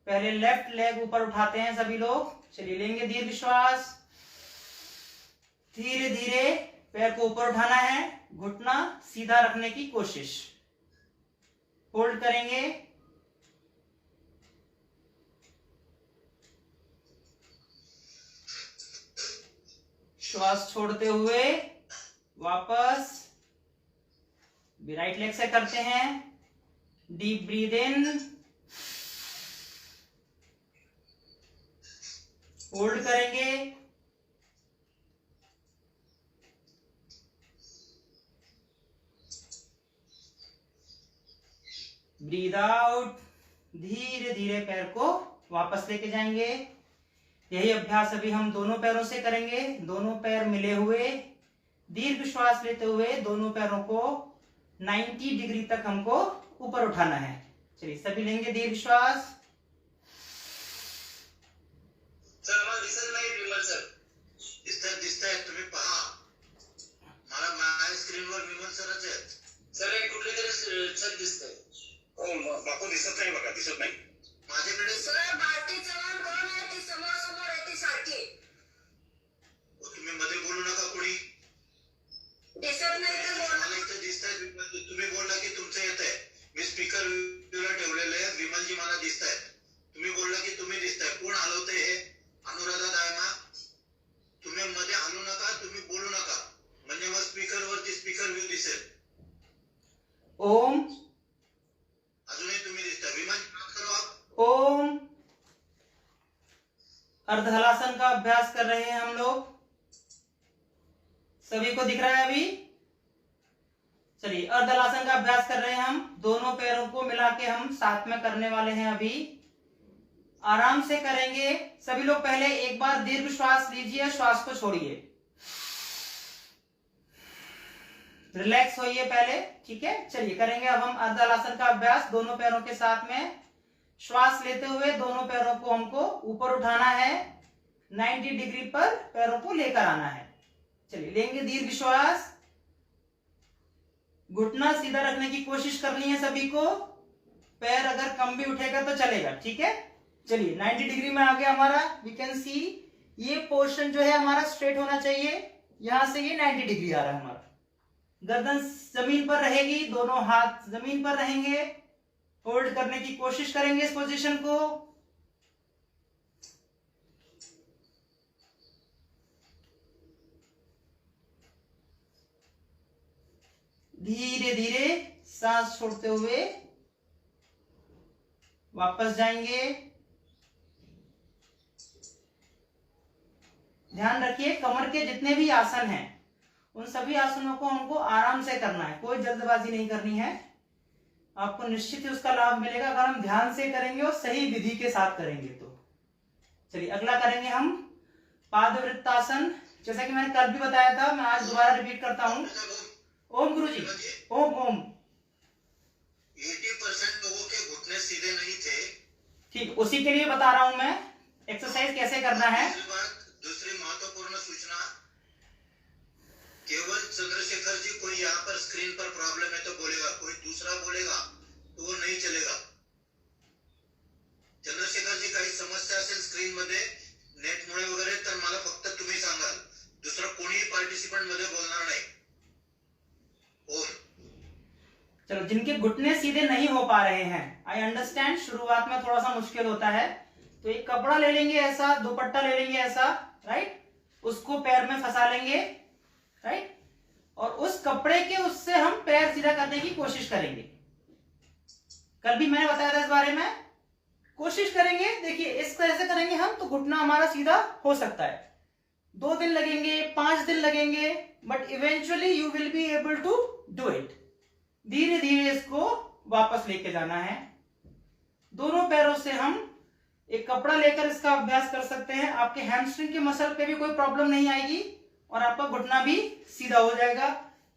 पहले लेफ्ट लेग ऊपर उठाते हैं सभी लोग। चलिए लेंगे दीर्घ श्वास। धीरे धीरे पैर को ऊपर उठाना है, घुटना सीधा रखने की कोशिश। होल्ड करेंगे। श्वास छोड़ते हुए वापस राइट लेग से करते हैं। डीप ब्रीद इन, होल्ड करेंगे। Breathe out. धीरे धीरे पैर को वापस लेके जाएंगे। यही अभ्यास अभी हम दोनों पैरों से करेंगे। दोनों पैर मिले हुए दीर्घ श्वास लेते हुए दोनों पैरों को 90 डिग्री तक हमको ऊपर उठाना है। चलिए सभी लेंगे दीर्घ श्वास। सर आम्हाला दिसत नाही विमल सर. दिसतंय तुम्ही पहा. माझ्या स्क्रीनवर विमल सरच आहेत. सर एक कुठले तरी सर दिसतंय. बापू दिसत नाही बघा, दिसत नाही माझ्याकडे. सर भारती चव्हाण कोण आहे? ती समोर समोर आहे ती सारखी. तुम्ही मध्ये बोलू नका कोणी. दिसत नाही तर मला इथं दिसतंय. तुम्ही बोलला की तुमचं येतंय. मी स्पीकर ठेवलेलं आहे. विमलजी मला दिसतायत. तुम्ही बोलला की तुम्ही दिसताय. कोण हलवतंय हे? अनुराधा दायमा. तुम्ही मध्ये हलू नका, तुम्ही बोलू नका, म्हणजे मग स्पीकर वरती स्पीकर व्ह्यू दिसेल. ओम. अजूनही तुम्ही दिसता. विमल बात करो आप. ओम. अर्धहलासन का अभ्यास कर रहे हैं हम लोग। सभी को दिख रहा है अभी? चलिए अर्धहलासन का अभ्यास कर रहे हैं हम। दोनों पैरों को मिला के हम साथ में करने वाले हैं। अभी आराम से करेंगे सभी लोग। पहले एक बार दीर्घ श्वास लीजिए, श्वास को छोड़िए, रिलैक्स होइए पहले, ठीक है। चलिए करेंगे अब हम अर्धहलासन का अभ्यास दोनों पैरों के साथ में। श्वास लेते हुए दोनों पैरों को हमको ऊपर उठाना है, 90 डिग्री पर पैरों को लेकर आना है। चलिए लेंगे दीर्घ श्वास। घुटना सीधा रखने की कोशिश करनी है सभी को। पैर अगर कम भी उठेगा तो चलेगा, ठीक है। चलिए 90 डिग्री में आ गया हमारा। वी कैन सी ये पोर्शन जो है हमारा स्ट्रेट होना चाहिए। यहां से ये 90 डिग्री आ रहा है हमारा। गर्दन जमीन पर रहेगी, दोनों हाथ जमीन पर रहेंगे। होल्ड करने की कोशिश करेंगे इस पोजीशन को। धीरे धीरे सांस छोड़ते हुए वापस जाएंगे। ध्यान रखिए कमर के जितने भी आसन हैं उन सभी आसनों को हमको आराम से करना है, कोई जल्दबाजी नहीं करनी है। आपको निश्चित ही उसका लाभ मिलेगा अगर हम ध्यान से करेंगे और सही विधि के साथ करेंगे तो। चलिए अगला करेंगे हम पादवृत्तासन। जैसा कि मैंने कल भी बताया था, मैं आज दोबारा रिपीट करता हूं। ओम गुरुजी, ओम ओम। 80% लोगों के घुटने सीधे नहीं थे। ठीक, उसी के लिए बता रहा हूं मैं एक्सरसाइज कैसे करना है। दूसरी महत्वपूर्ण सूचना, केवल चंद्रशेखर जी कोई यहाँ पर स्क्रीन पर प्रॉब्लम है तो बोलेगा, कोई दूसरा बोलेगा तो वो नहीं चलेगा। चंद्रशेखर जी काही समस्या असेल स्क्रीन मध्ये नेटमुळे वगैरे तर मला फक्त तुम्ही सांगाल, दुसरा कोणीही पार्टिसिपंट मध्ये बोलणार नाही। चलो जिनके घुटने सीधे नहीं हो पा रहे हैं, आई अंडरस्टैंड शुरुआत में थोड़ा सा मुश्किल होता है, तो एक कपड़ा ले लेंगे ऐसा, दुपट्टा ले लेंगे ऐसा, राइट, उसको पैर में फंसा लेंगे, राइट, और उस कपड़े के उससे हम पैर सीधा करने की कोशिश करेंगे। कल भी मैंने बताया था इस बारे में, कोशिश करेंगे, देखिए इस तरह से करेंगे हम तो घुटना हमारा सीधा हो सकता है। 2 दिन लगेंगे, 5 दिन लगेंगे, but eventually you will be able to do it. धीरे धीरे इसको वापस लेके जाना है। दोनों पैरों से हम एक कपड़ा लेकर इसका अभ्यास कर सकते हैं। आपके हैमस्ट्रिंग के मसल पे भी कोई प्रॉब्लम नहीं आएगी और आपका घुटना भी सीधा हो जाएगा।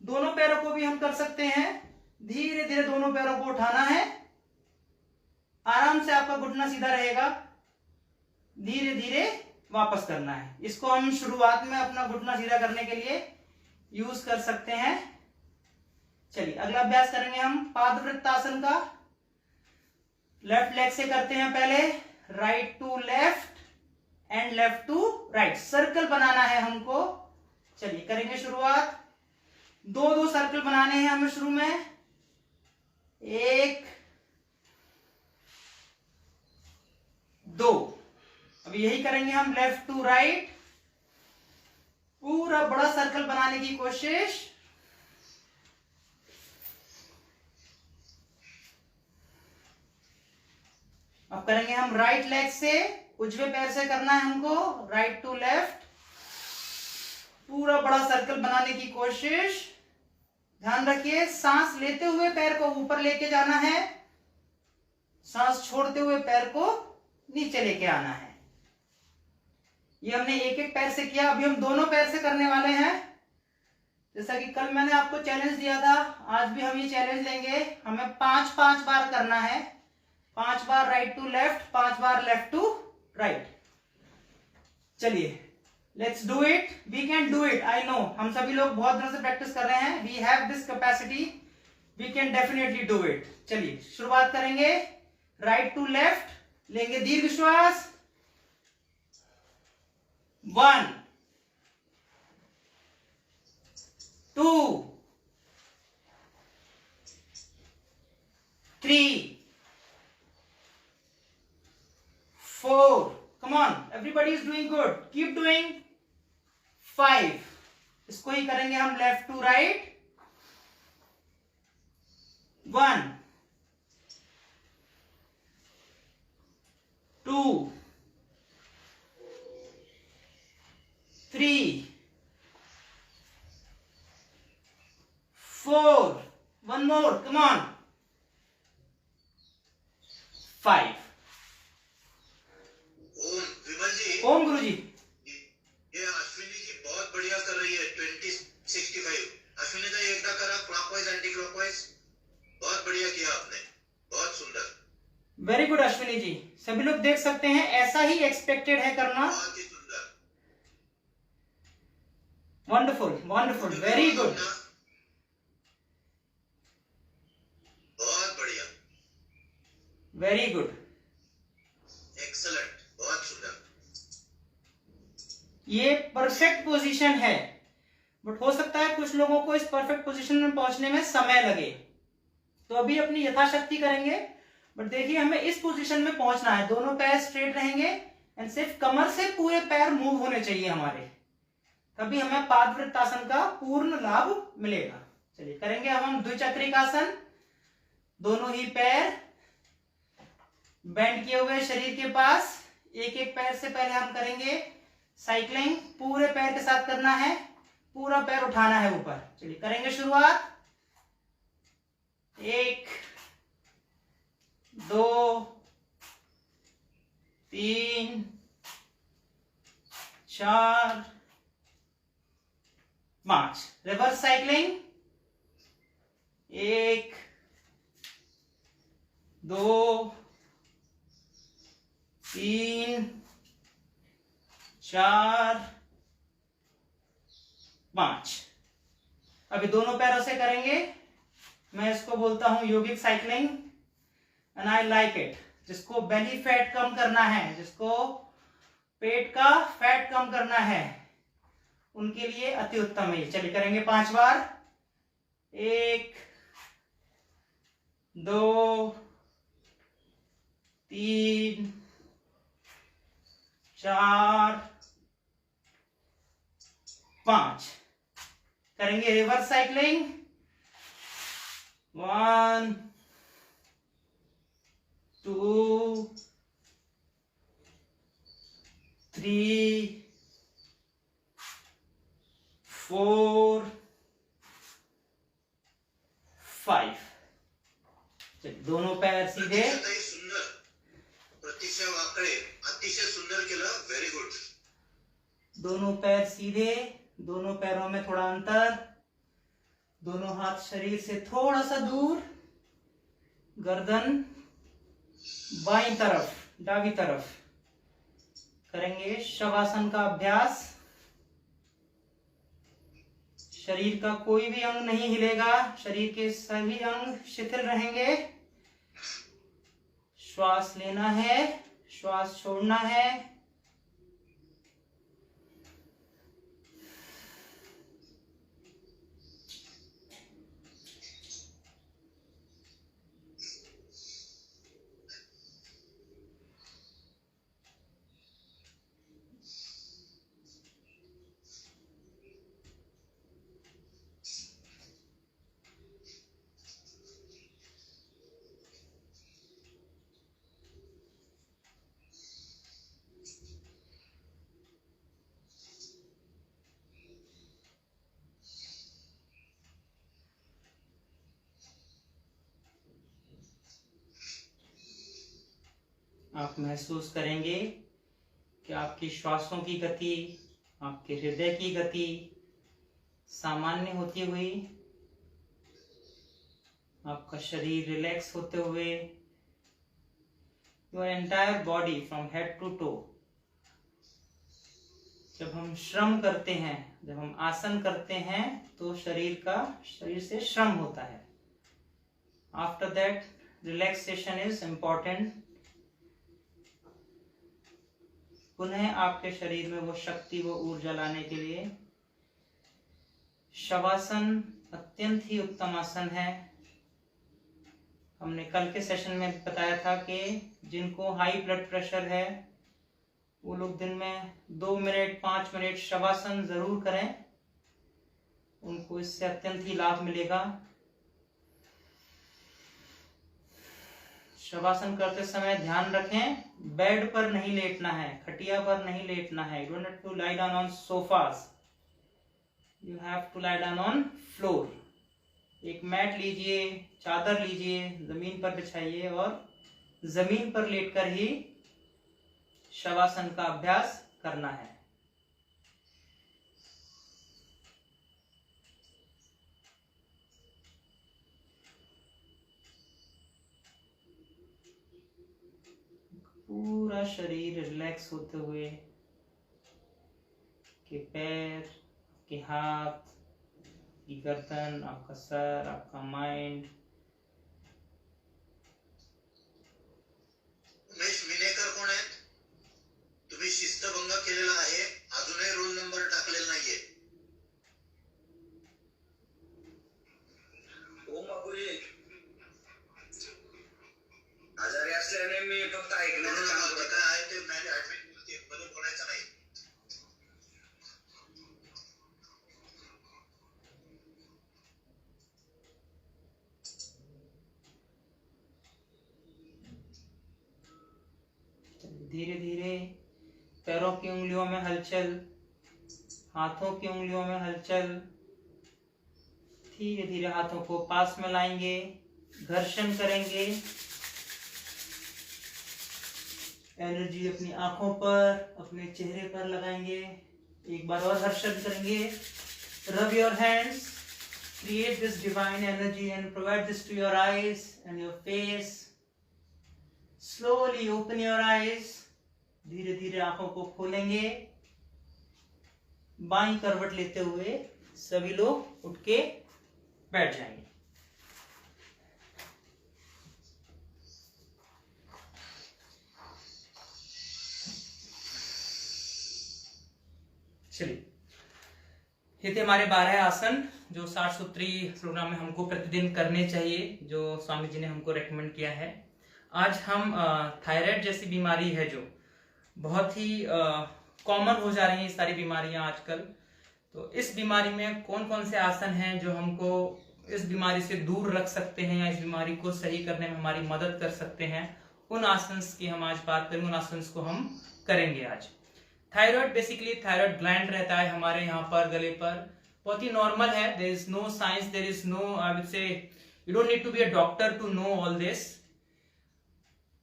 दोनों पैरों को भी हम कर सकते हैं। धीरे धीरे दोनों पैरों को उठाना है, आराम से आपका घुटना सीधा रहेगा। धीरे धीरे वापस करना है। इसको हम शुरुआत में अपना घुटना सीधा करने के लिए यूज कर सकते हैं। चलिए अगला अभ्यास करेंगे हम पादवृत्तासन का। लेफ्ट लेग से करते हैं पहले, right to left and left to right. Circle बनाना है हमको। चलिए करेंगे शुरुआत। 2-2 सर्कल बनाने हैं हमें शुरू में। 1 2। अब यही करेंगे हम लेफ्ट टू राइट। पूरा बड़ा सर्कल बनाने की कोशिश। अब करेंगे हम राइट लेग से, उजवे पैर से करना है हमको, राइट टू लेफ्ट। पूरा बड़ा सर्कल बनाने की कोशिश। ध्यान रखिए सांस लेते हुए पैर को ऊपर लेके जाना है, सांस छोड़ते हुए पैर को नीचे लेके आना है। ये हमने एक एक पैर से किया, अभी हम दोनों पैर से करने वाले हैं। जैसा कि कल मैंने आपको चैलेंज दिया था, आज भी हम ये चैलेंज लेंगे। हमें 5-5 बार करना है। 5 बार राइट टू लेफ्ट, 5 बार लेफ्ट टू राइट। चलिए let's do it, we can do it, I know. हम सभी लोग बहुत दिनों से प्रैक्टिस कर रहे हैं। We have this capacity, we can definitely do it. चलिए शुरुआत करेंगे। राइट टू लेफ्ट, लेंगे दीर्घ श्वास। 1 2 3 4, come on, everybody is doing good, keep doing। 5, इसको ही करेंगे हम left to right. 1 2 3 4, one more, come on, 5। Om Vimal ji, Om Guru ji. ये अश्विनी जी बहुत बढ़िया कर रही है। 2065 अश्विनी का एकदा करा, क्लॉकवाइज एंटी क्लॉकवाइज। बहुत बढ़िया किया आपने, बहुत सुंदर। वेरी गुड अश्विनी जी, सभी लोग देख सकते हैं ऐसा ही एक्सपेक्टेड है करना। बहुत ही सुंदर, वंडरफुल वंडरफुल, वेरी गुड, बहुत बढ़िया, वेरी गुड। एक्सलेंट, बहुत सुंदर। ये परफेक्ट पोजीशन है, बट हो सकता है कुछ लोगों को इस परफेक्ट पोजीशन में पहुंचने में समय लगे, तो अभी अपनी यथाशक्ति करेंगे। बट देखिए हमें इस पोजीशन में पहुंचना है। दोनों पैर स्ट्रेट रहेंगे एंड सिर्फ कमर से पूरे पैर मूव होने चाहिए हमारे, तभी हमें पादवृत्तासन का पूर्ण लाभ मिलेगा। चलिए करेंगे अब हम द्विचक्रिकासन। दोनों ही पैर बेंड किए हुए शरीर के पास, एक एक पैर से पहले हम करेंगे साइकिलिंग। पूरे पैर के साथ करना है, पूरा पैर उठाना है ऊपर। चलिए करेंगे शुरुआत। 1 2 3 4 5। Reverse cycling. 1 2 3 4 5। अभी दोनों पैरों से करेंगे। मैं इसको बोलता हूं yogic cycling and I like it. जिसको बेली फैट कम करना है, जिसको पेट का फैट कम करना है, उनके लिए अति उत्तम है। चलिए करेंगे 5 बार। 1 2 3 4 5। करेंगे रिवर्स साइकिलिंग। 1 2 3 4 5। दोनों पैर सीधे। सुंदर, प्रतीक्षा वाकडे, अतिशय सुंदर केलं, व्हेरी गुड। दोनों पैर सीधे, दोनों पैरों में थोड़ा अंतर, दोनों हाथ शरीर से थोड़ा सा दूर, गर्दन बाईं तरफ, दावी तरफ। करेंगे शवासन का अभ्यास। शरीर का कोई भी अंग नहीं हिलेगा, शरीर के सभी अंग शिथिल रहेंगे। श्वास लेना है, श्वास छोड़ना है। आप महसूस करेंगे कि आपकी श्वासों की गति, आपके हृदय की गति सामान्य होती हुई, आपका शरीर रिलैक्स होते हुए, your entire body from head to toe. जब हम श्रम करते हैं, जब हम आसन करते हैं, तो शरीर से श्रम होता है। After that relaxation is important. पुनः आपके शरीर में वो शक्ति, वो ऊर्जा लाने के लिए शवासन अत्यंत ही उत्तम आसन है। हमने कल के सेशन में बताया था कि जिनको हाई ब्लड प्रेशर है वो लोग दिन में 2 मिनट 5 मिनट शवासन जरूर करें, उनको इससे अत्यंत ही लाभ मिलेगा। शवासन करते समय ध्यान रखें, बेड पर नहीं लेटना है, खटिया पर नहीं लेटना है। You don't have to lie down on sofas. You have to lie down on floor. एक मैट लीजिए, चादर लीजिए, जमीन पर बिछाइए और जमीन पर लेटकर ही शवासन का अभ्यास करना है। पूरा शरीर रिलैक्स होते हुए, के पैर, के हाथ, की गर्दन, आपका सर, आपका माइंड। उमेश मिनेकर कोण आहेत? तुम्ही शिस्तभंग केलेला आहे, अजूनही रोल नंबर टाकलेला नाहीये। हो मागुजी, आजारी असल्याने मी फक्त ऐकण्याचं काम करतो। काय आहे ते मॅनेज ऍडमिन बद्दल बोलायचं नाही। धीरे धीरे पैरों की उंगलियों में हलचल, हाथों की उंगलियों में हलचल। धीरे धीरे हाथों को पास में लाएंगे, घर्षण करेंगे। एनर्जी अपनी आंखों पर, अपने चेहरे पर लगाएंगे। एक बार और घर्षण करेंगे। Rub your hands, create this divine energy and provide this to your eyes and your face. Slowly open your eyes. धीरे धीरे आंखों को खोलेंगे। बाईं करवट लेते हुए सभी लोग उठ के बैठ जाएंगे। चलिए, ये थे हमारे 12 आसन जो 60 सूत्री प्रोग्राम में हमको प्रतिदिन करने चाहिए, जो स्वामी जी ने हमको रेकमेंड किया है। आज हम थायराइड जैसी बीमारी है जो बहुत ही कॉमन हो जा रही है, ये सारी बीमारियां आजकल। तो इस बीमारी में कौन कौन से आसन हैं जो हमको इस बीमारी से दूर रख सकते हैं या इस बीमारी को सही करने में हमारी मदद कर सकते हैं, उन आसन की हम आज बात करेंगे, उन आसन को हम करेंगे आज। थायराइड बेसिकली थायराइड ग्लैंड रहता है हमारे यहाँ पर गले पर, बहुत ही नॉर्मल है। There is no science, there is no I would say you don't need to be a doctor to know all this.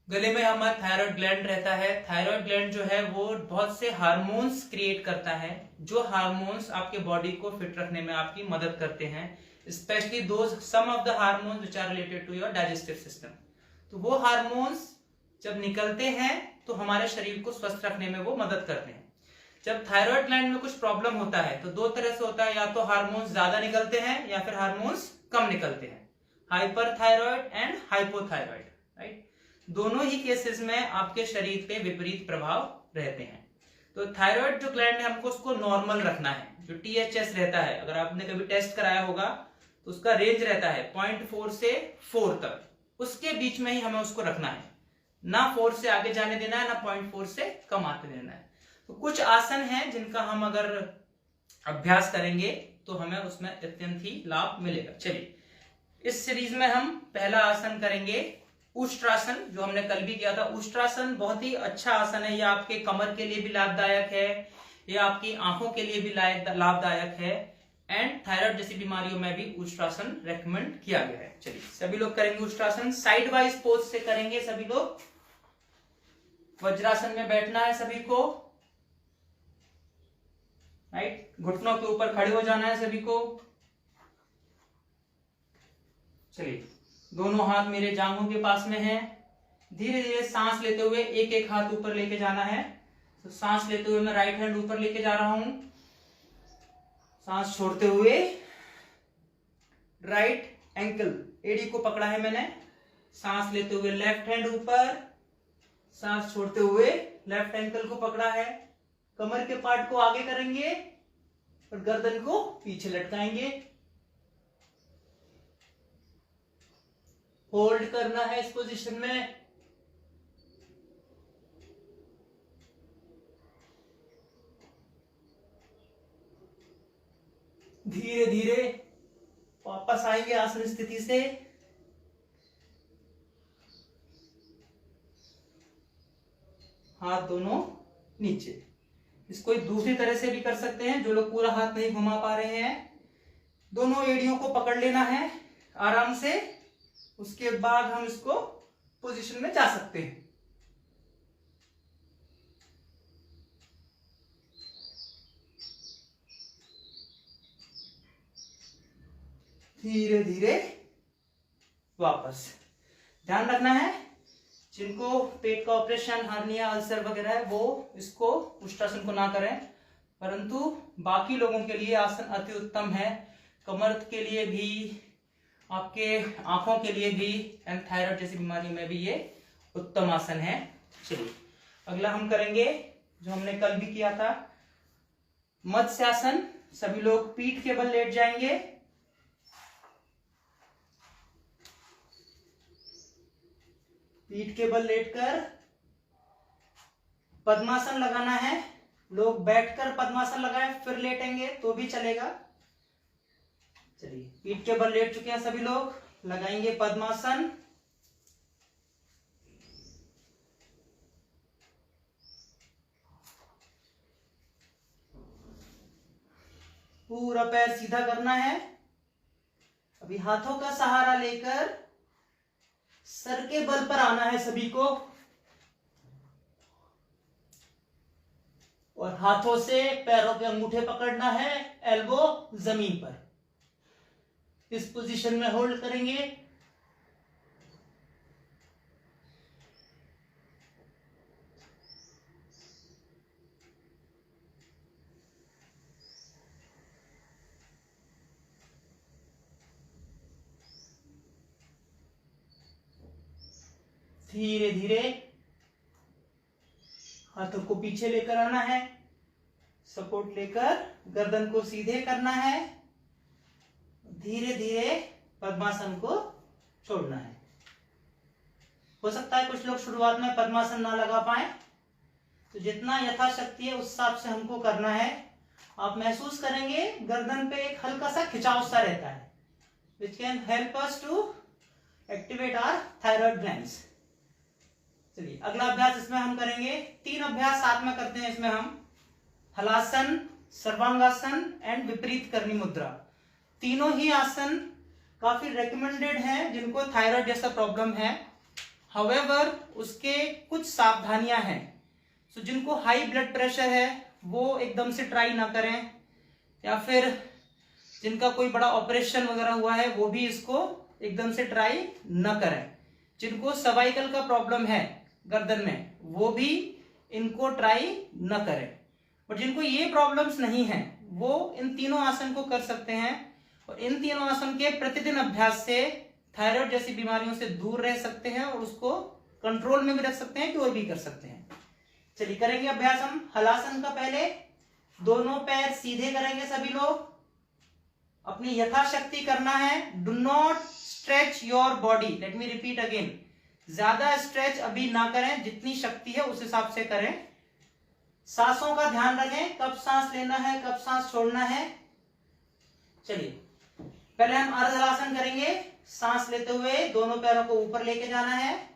गले में हमारा थायराइड ग्लैंड रहता है। थायराइड ग्लैंड जो है वो बहुत से हार्मोन्स क्रिएट करता है, जो हार्मोन्स आपके बॉडी को फिट रखने में आपकी मदद करते हैं, specially those some of the hormones which are related to your digestive system. तो वो हार्मोन्स जब निकलते हैं तो हमारे शरीर को स्वस्थ रखने में वो मदद करते हैं। जब थायराइड ग्लैंड में कुछ प्रॉब्लम होता है तो दो तरह से होता है, या तो हार्मोन्स ज्यादा निकलते हैं या फिर हार्मोन्स कम निकलते हैं, हाइपरथायरॉइड एंड हाइपोथायरॉइड, राइट। दोनों ही केसेस में आपके शरीर पे विपरीत प्रभाव रहते हैं। तो थायराइड जो ग्लैंड है हमको उसको नॉर्मल रखना है। जो THS रहता है, अगर आपने कभी टेस्ट कराया होगा तो उसका रेंज रहता है 0.4 से 4 तक, उसके बीच में ही हमें उसको रखना है, ना 4 से आगे जाने देना है, ना 0.4 से कम आते देना है। तो कुछ आसन हैं जिनका हम अगर अभ्यास करेंगे तो हमें उसमें अत्यंत ही लाभ मिलेगा। चलिए, इस सीरीज में हम पहला आसन करेंगे उष्ट्रासन, जो हमने कल भी किया था। उष्ट्रासन बहुत ही अच्छा आसन है, यह आपके कमर के लिए भी लाभदायक है, यह आपकी आंखों के लिए भी लाभदायक है, एंड थायराइड जैसी बीमारियों में भी उष्ट्रासन रेकमेंड किया गया है। चलिए सभी लोग करेंगे उष्ट्रासन, साइड वाइज पोज से करेंगे सभी लोग। वज्रासन में बैठना है सभी को, राइट। घुटनों के ऊपर खड़े हो जाना है सभी को। चलिए, दोनों हाथ मेरे जांघों के पास में हैं। धीरे धीरे सांस लेते हुए एक एक हाथ ऊपर लेके जाना है। तो सांस लेते हुए मैं राइट हैंड ऊपर लेके जा रहा हूं, सांस छोड़ते हुए राइट एंकल एडी को पकड़ा है मैंने, सांस लेते हुए लेफ्ट हैंड ऊपर, सांस छोड़ते हुए लेफ्ट एंकल को पकड़ा है। कमर के पार्ट को आगे करेंगे और गर्दन को पीछे लटकाएंगे। होल्ड करना है इस पोजीशन में। धीरे धीरे वापस आएंगे आसन स्थिति से। हाथ दोनों नीचे। इसको दूसरी तरह से भी कर सकते हैं, जो लोग पूरा हाथ नहीं घुमा पा रहे हैं। दोनों एड़ियों को पकड़ लेना है आराम से, उसके बाद हम इसको पोजीशन में जा सकते हैं। धीरे धीरे वापस। ध्यान रखना है, जिनको पेट का ऑपरेशन, हार्निया, अल्सर वगैरह है, वो इसको उष्ट्रासन को ना करें, परंतु बाकी लोगों के लिए आसन अति उत्तम है। कमर के लिए भी, आपके आंखों के लिए भी, एंड थायराइड जैसी बीमारी में भी ये उत्तम आसन है। चलिए अगला हम करेंगे जो हमने कल भी किया था, मत्स्यासन। सभी लोग पीठ के बल लेट जाएंगे। पीठ के बल लेटकर पद्मासन लगाना है। लोग बैठकर पद्मासन लगाए फिर लेटेंगे तो भी चलेगा। चलिए, पीठ के बल लेट चुके हैं सभी लोग, लगाएंगे पद्मासन। पूरा पैर सीधा करना है। अभी हाथों का सहारा लेकर सर के बल पर आना है सभी को, और हाथों से पैरों के अंगूठे पकड़ना है, एल्बो जमीन पर। इस पोजीशन में होल्ड करेंगे। धीरे धीरे हाथों को पीछे लेकर आना है, सपोर्ट लेकर गर्दन को सीधे करना है। धीरे धीरे पद्मासन को छोड़ना है। हो सकता है कुछ लोग शुरुआत में पद्मासन ना लगा पाए, तो जितना यथाशक्ति है उस हिसाब से हमको करना है। आप महसूस करेंगे गर्दन पे एक हल्का सा खिंचाव सा रहता है, which can help us to activate our thyroid glands। चलिए अगला अभ्यास इसमें हम करेंगे, 3 अभ्यास साथ में करते हैं इसमें हम। हलासन, सर्वांगासन एंड विपरीत करनी मुद्रा। तीनों ही आसन काफी रेकमेंडेड हैं जिनको थायराइड जैसा प्रॉब्लम है। हाउएवर उसके कुछ सावधानियां हैं। सो जिनको हाई ब्लड प्रेशर है वो एकदम से ट्राई ना करें, या फिर जिनका कोई बड़ा ऑपरेशन वगैरह हुआ है वो भी इसको एकदम से ट्राई न करें। जिनको सर्वाइकल का प्रॉब्लम है गर्दन में वो भी इनको ट्राई न करें। बट जिनको ये प्रॉब्लम्स नहीं है वो इन तीनों आसन को कर सकते हैं, और इन तीनों आसन के प्रतिदिन अभ्यास से थायराइड जैसी बीमारियों से दूर रह सकते हैं और उसको कंट्रोल में भी रख सकते हैं, क्योर भी कर सकते हैं। चलिए करेंगे अभ्यास हम हलासन का। पहले दोनों पैर सीधे करेंगे सभी लोग, अपनी यथाशक्ति करना है। Do not stretch your body. Let me repeat again, ज्यादा स्ट्रेच अभी ना करें, जितनी शक्ति है उस हिसाब से करें। सांसों का ध्यान रखें, कब सांस लेना है कब सांस छोड़ना है। चलिए पहले हम अर्ध हलासन करेंगे। सांस लेते हुए दोनों पैरों को ऊपर लेके जाना है,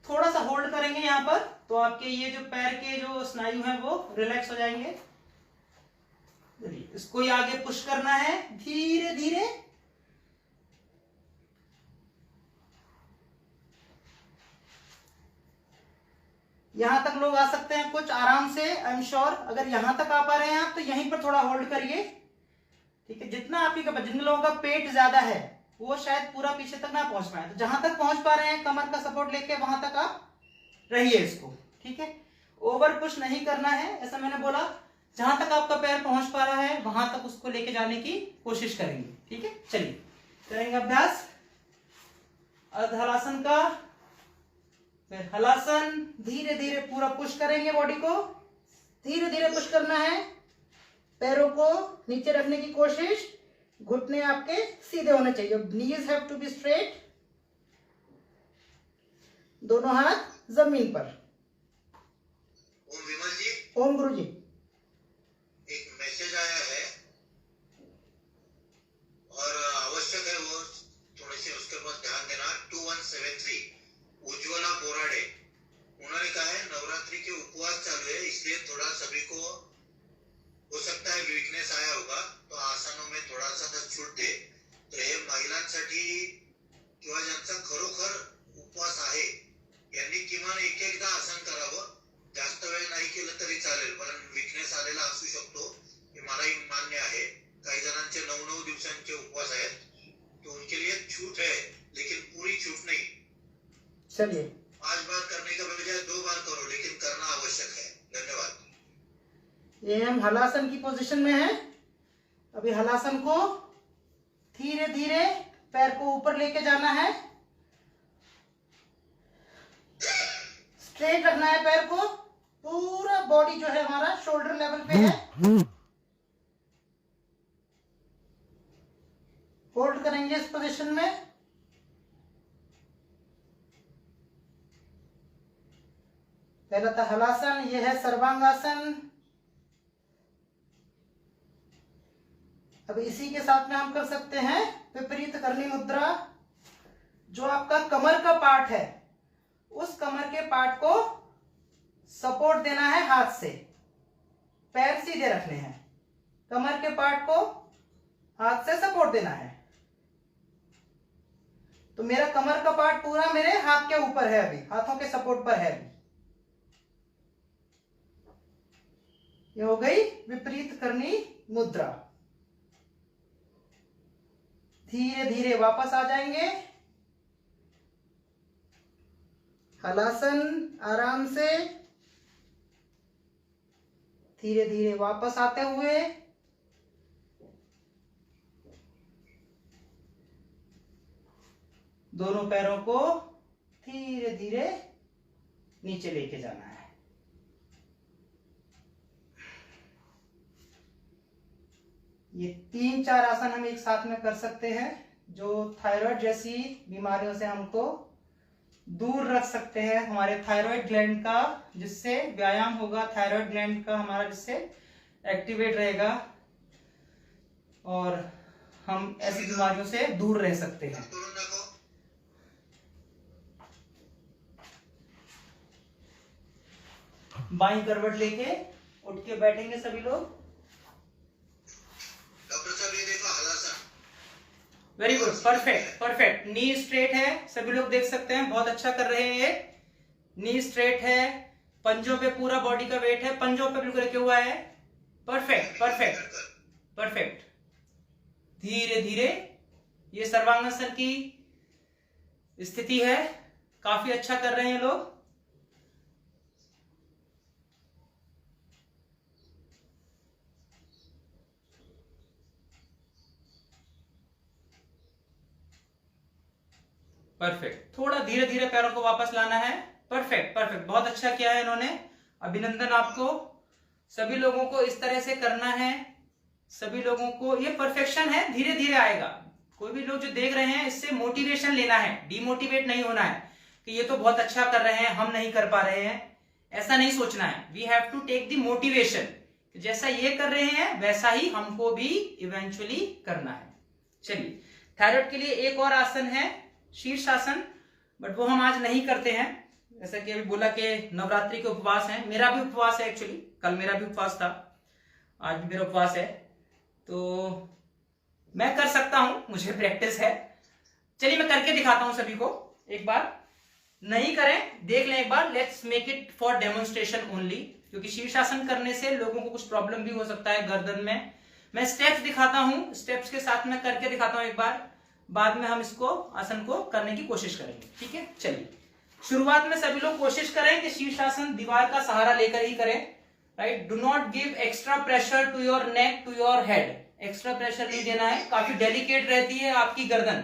थोड़ा सा होल्ड करेंगे यहां पर, तो आपके ये जो पैर के जो स्नायु हैं वो रिलैक्स हो जाएंगे। इसको ही आगे पुश करना है धीरे धीरे। यहां तक लोग आ सकते हैं कुछ आराम से, आई एम श्योर। अगर यहां तक आ पा रहे हैं आप तो यहीं पर थोड़ा होल्ड करिए, ठीक है। जितना आपकी जिन लोगों का पेट ज्यादा है वो शायद पूरा पीछे तक ना पहुंच पाए, तो जहां तक पहुंच पा रहे हैं कमर का सपोर्ट लेके वहां तक आप रहिए इसको, ठीक है। ओवर पुश नहीं करना है, ऐसा मैंने बोला। जहां तक आपका पैर पहुंच पा रहा है वहां तक उसको लेके जाने की कोशिश करेंगे, ठीक है। चलिए करेंगे अभ्यास अर्ध हलासन का। फिर हलासन, धीरे धीरे पूरा पुश करेंगे, बॉडी को धीरे धीरे पुश करना है। पैरों को नीचे रखने की कोशिश, घुटने आपके सीधे होने चाहिए। नीज हैव टू बी स्ट्रेट, दोनों हाथ जमीन पर। ओम विमल जी, ओम गुरु जी। एक मैसेज आया है और आवश्यक है वो थोड़े से उसके ऊपर ध्यान देना। 2173 उज्ज्वला बोराडे, उन्होंने कहा है नवरात्रि के उपवास चालू है, इसलिए थोड़ा सभी को हो सकता है वीकनेस आया होगा, तो आसनों में थोड़ा सा छूट दे। तर हे महिलांसाठी किंवा ज्यांचा खरोखर उपवास आहे यांनी किमान एक एकदा आसन करावं। जास्त वेळ नाही केलं तरी चालेल, पण वीकनेस आलेला असू शकतो, हे मलाही मान्य आहे। काही जणांचे 9-9 दिवसांचे उपवास आहेत, तो उनके लिए छूट है, लेकिन पूरी छूट नहीं। चलिए 5 बार करने का बजाय 2 बार करो, लेकिन करना आवश्यक है। धन्यवाद। ये हम हलासन की पोजीशन में हैं। अभी हलासन को धीरे धीरे पैर को ऊपर लेके जाना है, स्ट्रेट रखना है पैर को। पूरा बॉडी जो है हमारा शोल्डर लेवल पे है। होल्ड करेंगे इस पोजीशन में। पहला था हलासन, ये है सर्वांगासन। अब इसी के साथ में हम कर सकते हैं विपरीत करनी मुद्रा। जो आपका कमर का पार्ट है उस कमर के पार्ट को सपोर्ट देना है हाथ से, पैर सीधे रखने हैं, कमर के पार्ट को हाथ से सपोर्ट देना है। तो मेरा कमर का पार्ट पूरा मेरे हाथ के ऊपर है, अभी हाथों के सपोर्ट पर है। ये हो गई विपरीत करनी मुद्रा। धीरे धीरे वापस आ जाएंगे। हलासन, आराम से धीरे धीरे वापस आते हुए दोनों पैरों को धीरे धीरे नीचे लेके जाना है। ये 3-4 आसन हम एक साथ में कर सकते हैं जो थायराइड जैसी बीमारियों से हमको दूर रख सकते हैं। हमारे थायराइड ग्लैंड का जिससे व्यायाम होगा, थायराइड ग्लैंड का हमारा जिससे एक्टिवेट रहेगा और हम ऐसी बीमारियों से दूर रह सकते हैं। बाईं करवट लेके उठ के बैठेंगे सभी लोग। डॉक्टर साहब ये देखो halasana. Very good, perfect perfect. Knee straight है, सभी लोग देख सकते हैं, बहुत अच्छा कर रहे हैं ये। नी स्ट्रेट है, पंजों पे पूरा बॉडी का वेट है, पंजों पे बिल्कुल रखे हुआ है। Perfect perfect perfect. धीरे धीरे ये सर्वांगासन की स्थिति है, काफी अच्छा कर रहे हैं लोग। परफेक्ट, थोड़ा धीरे धीरे पैरों को वापस लाना है। परफेक्ट परफेक्ट, बहुत अच्छा किया है इन्होंने, अभिनंदन आपको। सभी लोगों को इस तरह से करना है, सभी लोगों को, ये परफेक्शन है, धीरे धीरे आएगा। कोई भी लोग जो देख रहे हैं इससे मोटिवेशन लेना है, डिमोटिवेट नहीं होना है कि ये तो बहुत अच्छा कर रहे हैं, हम नहीं कर पा रहे हैं, ऐसा नहीं सोचना है। We have to take the motivation, जैसा ये कर रहे हैं वैसा ही हमको भी इवेंचुअली करना है। चलिए, थायराइड के लिए एक और आसन है, शीर्षासन, बट वो हम आज नहीं करते हैं। जैसा कि अभी बोला कि नवरात्रि के उपवास हैं, मेरा भी उपवास है एक्चुअली, कल मेरा भी उपवास था, आज भी मेरा उपवास है, तो मैं कर सकता हूं, मुझे प्रैक्टिस है। चलिए मैं करके दिखाता हूं सभी को एक बार, नहीं करें देख लें एक बार, let's make it for demonstration only, क्योंकि शीर्षासन करने से लोगों को कुछ प्रॉब्लम भी हो सकता है गर्दन में। मैं स्टेप्स दिखाता हूं, स्टेप्स के साथ में करके दिखाता हूं एक बार, बाद में हम इसको आसन को करने की कोशिश करेंगे, ठीक है। चलिए, शुरुआत में सभी लोग कोशिश करें कि शीर्षासन दीवार का सहारा लेकर ही करें, right. Do not give extra pressure to your neck, to your head, extra pressure नहीं देना है, काफी डेलिकेट रहती है आपकी गर्दन।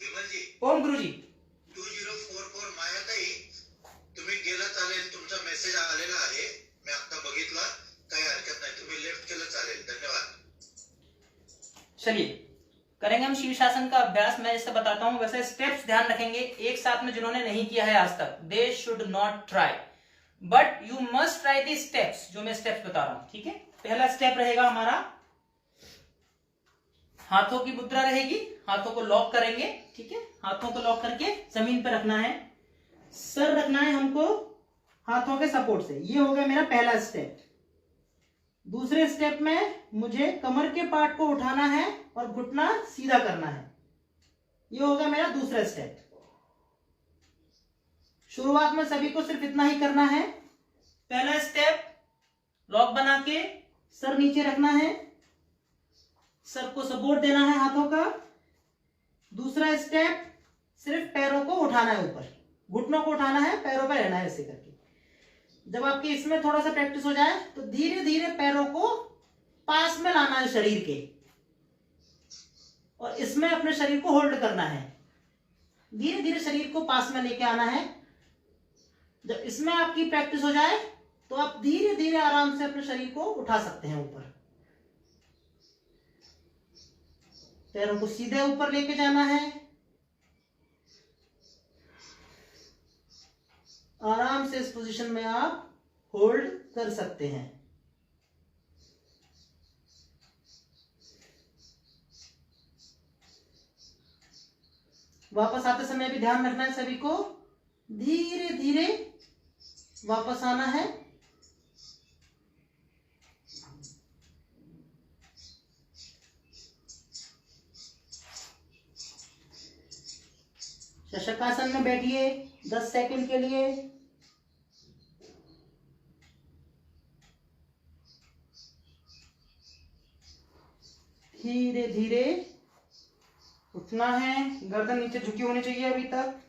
विमल जी, ओम गुरुजी, 2044 मायाताई, तुम्ही गेला चालेल, तुमचा मेसेज आलेला आहे, मी आता बघितला, काही हरकत नाही, तुम्ही लेफ्ट केलं चालेल, धन्यवाद। चलिए करेंगे हम शीर्षासन का अभ्यास। मैं जैसे बताता हूं वैसे स्टेप्स ध्यान रखेंगे, एक साथ में जिन्होंने नहीं किया है आज तक, they should not try, but you must try the steps, जो मैं स्टेप्स बता रहा हूं, ठीक है। पहला स्टेप रहेगा हमारा, हाथों की मुद्रा रहेगी, हाथों को लॉक करेंगे, ठीक है। हाथों को लॉक करके जमीन पर रखना है, सर रखना है हमको हाथों के सपोर्ट से, ये हो गया मेरा पहला स्टेप। दूसरे स्टेप में मुझे कमर के पार्ट को उठाना है और घुटना सीधा करना है, ये हो गया मेरा दूसरा स्टेप। शुरुआत में सभी को सिर्फ इतना ही करना है। पहला स्टेप, लॉक बना के सर नीचे रखना है, सर को सपोर्ट देना है हाथों का। दूसरा स्टेप, सिर्फ पैरों को उठाना है ऊपर, घुटनों को उठाना है, पैरों पर रहना है ऐसे करके। जब आपकी इसमें थोड़ा सा प्रैक्टिस हो जाए तो धीरे धीरे पैरों को पास में लाना है शरीर के, और इसमें अपने शरीर को होल्ड करना है, धीरे धीरे शरीर को पास में लेके आना है। जब इसमें आपकी प्रैक्टिस हो जाए तो आप धीरे धीरे आराम से अपने शरीर को उठा सकते हैं ऊपर। पैरों को सीधे ऊपर लेके जाना है, आराम से इस पोजीशन में आप होल्ड कर सकते हैं। वापस आते समय भी ध्यान रखना है सभी को, धीरे धीरे वापस आना है। शशकासन में बैठिए 10 सेकंड के लिए। धीरे धीरे उठना है, गर्दन नीचे झुकी होनी चाहिए अभी तक।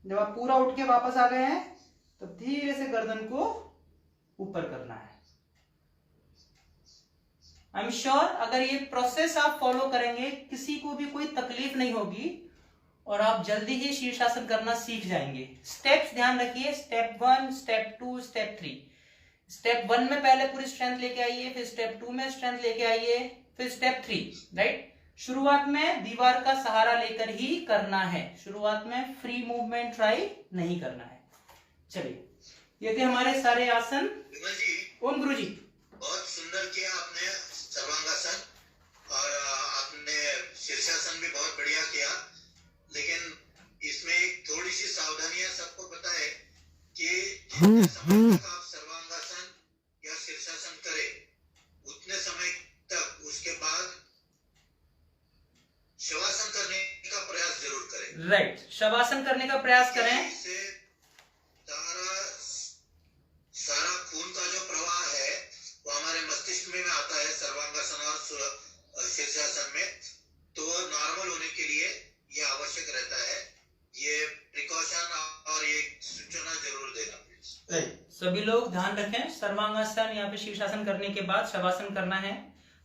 जब आप पूरा उठ के वापस आ गए हैं तो धीरे से गर्दन को ऊपर करना है। आई एम श्योर अगर ये प्रोसेस आप फॉलो करेंगे किसी को भी कोई तकलीफ नहीं होगी और आप जल्दी ही शीर्षासन करना सीख जाएंगे। स्टेप्स ध्यान रखिए, स्टेप 1, स्टेप 2, स्टेप 3। स्टेप 1 में पहले पूरी स्ट्रेंथ लेके आइए, फिर स्टेप 2 में स्ट्रेंथ लेके आइए, फिर स्टेप 3, राइट। शुरुआत में दीवार का सहारा लेकर ही करना है, शुरुआत में फ्री मूवमेंट ट्राई नहीं करना है। चलिए, ये थे हमारे सारे आसन। ओम गुरुजी, बहुत सुंदर किया आपने सर्वांगासन, और आपने शीर्षासन भी बहुत बढ़िया किया, लेकिन इसमें एक थोड़ी सी सावधानियां सबको पता है कि जितने समय तक आप सर्वांगासन या शीर्षासन करें उतने समय तक उसके बाद शवासन करने का प्रयास जरूर करें। राइट, शवासन करने का प्रयास करें। इससे सारा खून का जो प्रवाह है वो हमारे मस्तिष्क में आता है सर्वांगासन और शीर्षासन में, तो नॉर्मल होने के लिए ये आवश्यक रहता है। ये प्रिकॉशन और ये सूचना जरूर देना। राइट, सभी लोग ध्यान रखें, सर्वांगासन या फिर शीर्षासन करने के बाद शवासन करना है।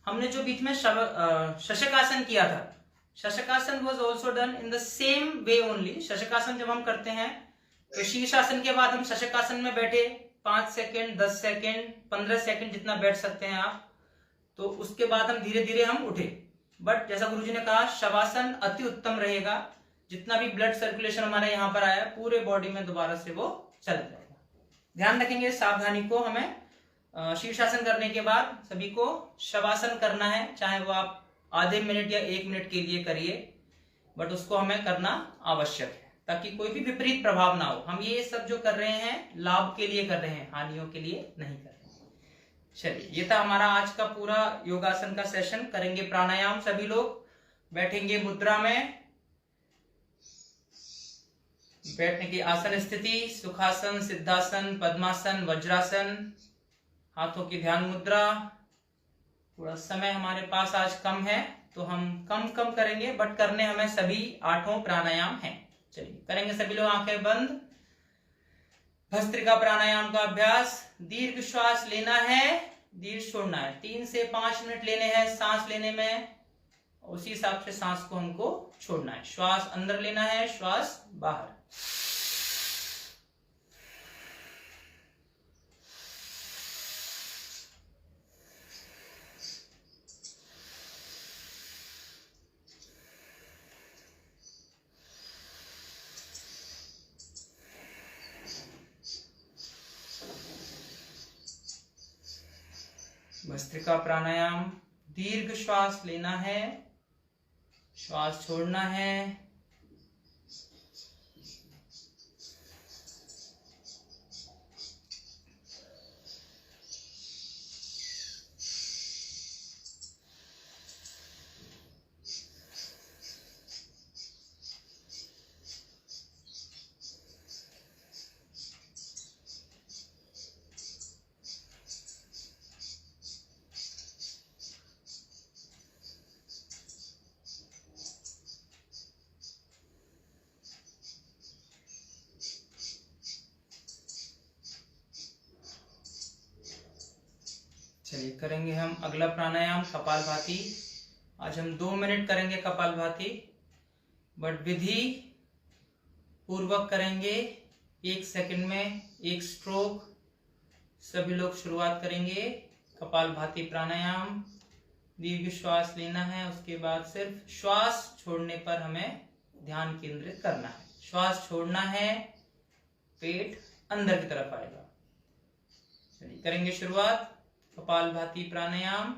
हमने जो बीच में शशकासन किया था, Shashakasana was also done in the same way only. Shashakasana जब हम करते हैं तो शीर्षासन के बाद हम शशकासन में बैठे 5 सेकंड, 10 सेकंड, 15 सेकंड जितना बैठ सकते हैं आप, तो उसके बाद हम धीरे धीरे हम उठे। बट जैसा गुरुजी ने कहा, शवासन अति उत्तम रहेगा। जितना भी ब्लड सर्कुलेशन हमारे यहाँ पर आया पूरे बॉडी में दोबारा से वो चल जाएगा। ध्यान रखेंगे सावधानी को। हमें शीर्षासन करने के बाद सभी को शवासन करना है, चाहे वो आप आधे मिनट या 1 मिनट के लिए करिए, बट उसको हमें करना आवश्यक है ताकि कोई भी विपरीत प्रभाव ना हो। हम ये सब जो कर रहे हैं लाभ के लिए कर रहे हैं, हानियों के लिए नहीं कर रहे हैं। चलिए, ये था हमारा आज का पूरा योगासन का सेशन। करेंगे प्राणायाम, सभी लोग बैठेंगे मुद्रा में, बैठने की आसन स्थिति, सुखासन, सिद्धासन, पद्मासन, वज्रासन, हाथों की ध्यान मुद्रा। थोड़ा समय हमारे पास आज कम है तो हम कम करेंगे, बट करने हमें सभी 8 प्राणायाम हैं। चलिए करेंगे सभी लोग आंखें बंद। भस्त्रिका प्राणायाम का अभ्यास। दीर्घ श्वास लेना है, दीर्घ छोड़ना है। 3 से 5 मिनट लेने हैं सांस लेने में, उसी हिसाब से सांस को हमको छोड़ना है। श्वास अंदर लेना है, श्वास बाहर। भस्त्रिका प्राणायाम। दीर्घ श्वास लेना है, श्वास छोड़ना है। चलिए करेंगे हम अगला प्राणायाम कपालभाति। आज हम 2 मिनट करेंगे कपालभाति, बट विधि पूर्वक करेंगे। 1 सेकंड में 1 स्ट्रोक। सभी लोग शुरुआत करेंगे कपालभाति प्राणायाम। दीर्घ श्वास लेना है, उसके बाद सिर्फ श्वास छोड़ने पर हमें ध्यान केंद्रित करना है। श्वास छोड़ना है, पेट अंदर की तरफ आएगा। चलिए करेंगे शुरुआत कपालभाति प्राणायाम।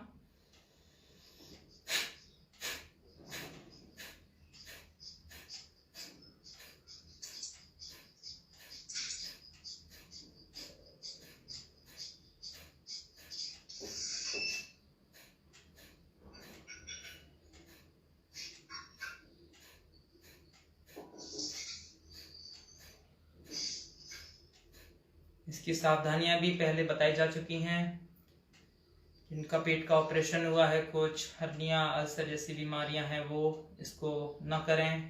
इसकी सावधानियां भी पहले बताई जा चुकी हैं। जिनका पेट का ऑपरेशन हुआ है, कुछ हर्निया, अल्सर जैसी बीमारियां हैं, वो इसको न करें।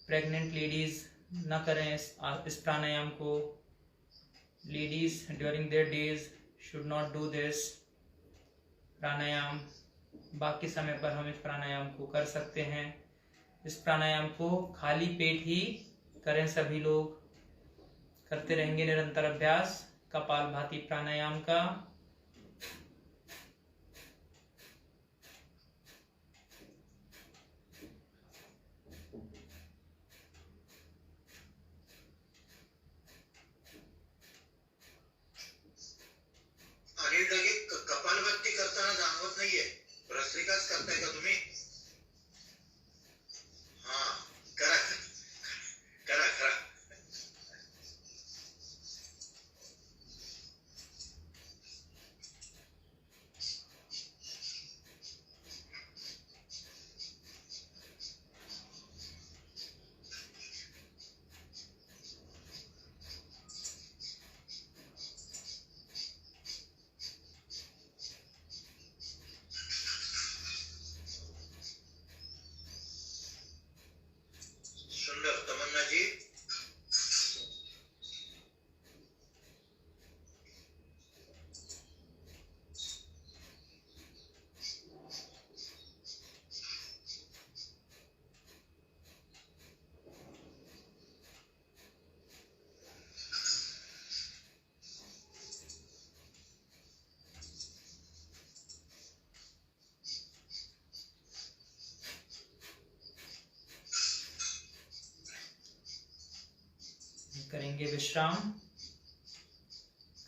प्रेग्नेंट लेडीज न करें इस प्राणायाम को। Ladies during their days should not do this pranayama. बाकी समय पर हम इस प्राणायाम को कर सकते हैं। इस प्राणायाम को खाली पेट ही करें। सभी लोग करते रहेंगे निरंतर अभ्यास कपालभाति प्राणायाम का। अनिल डगे कपालभाती करताना जाणवत नाहीये, भस्त्रिकाच करताय का तुम्ही? हा, करा करा करा। करेंगे विश्राम,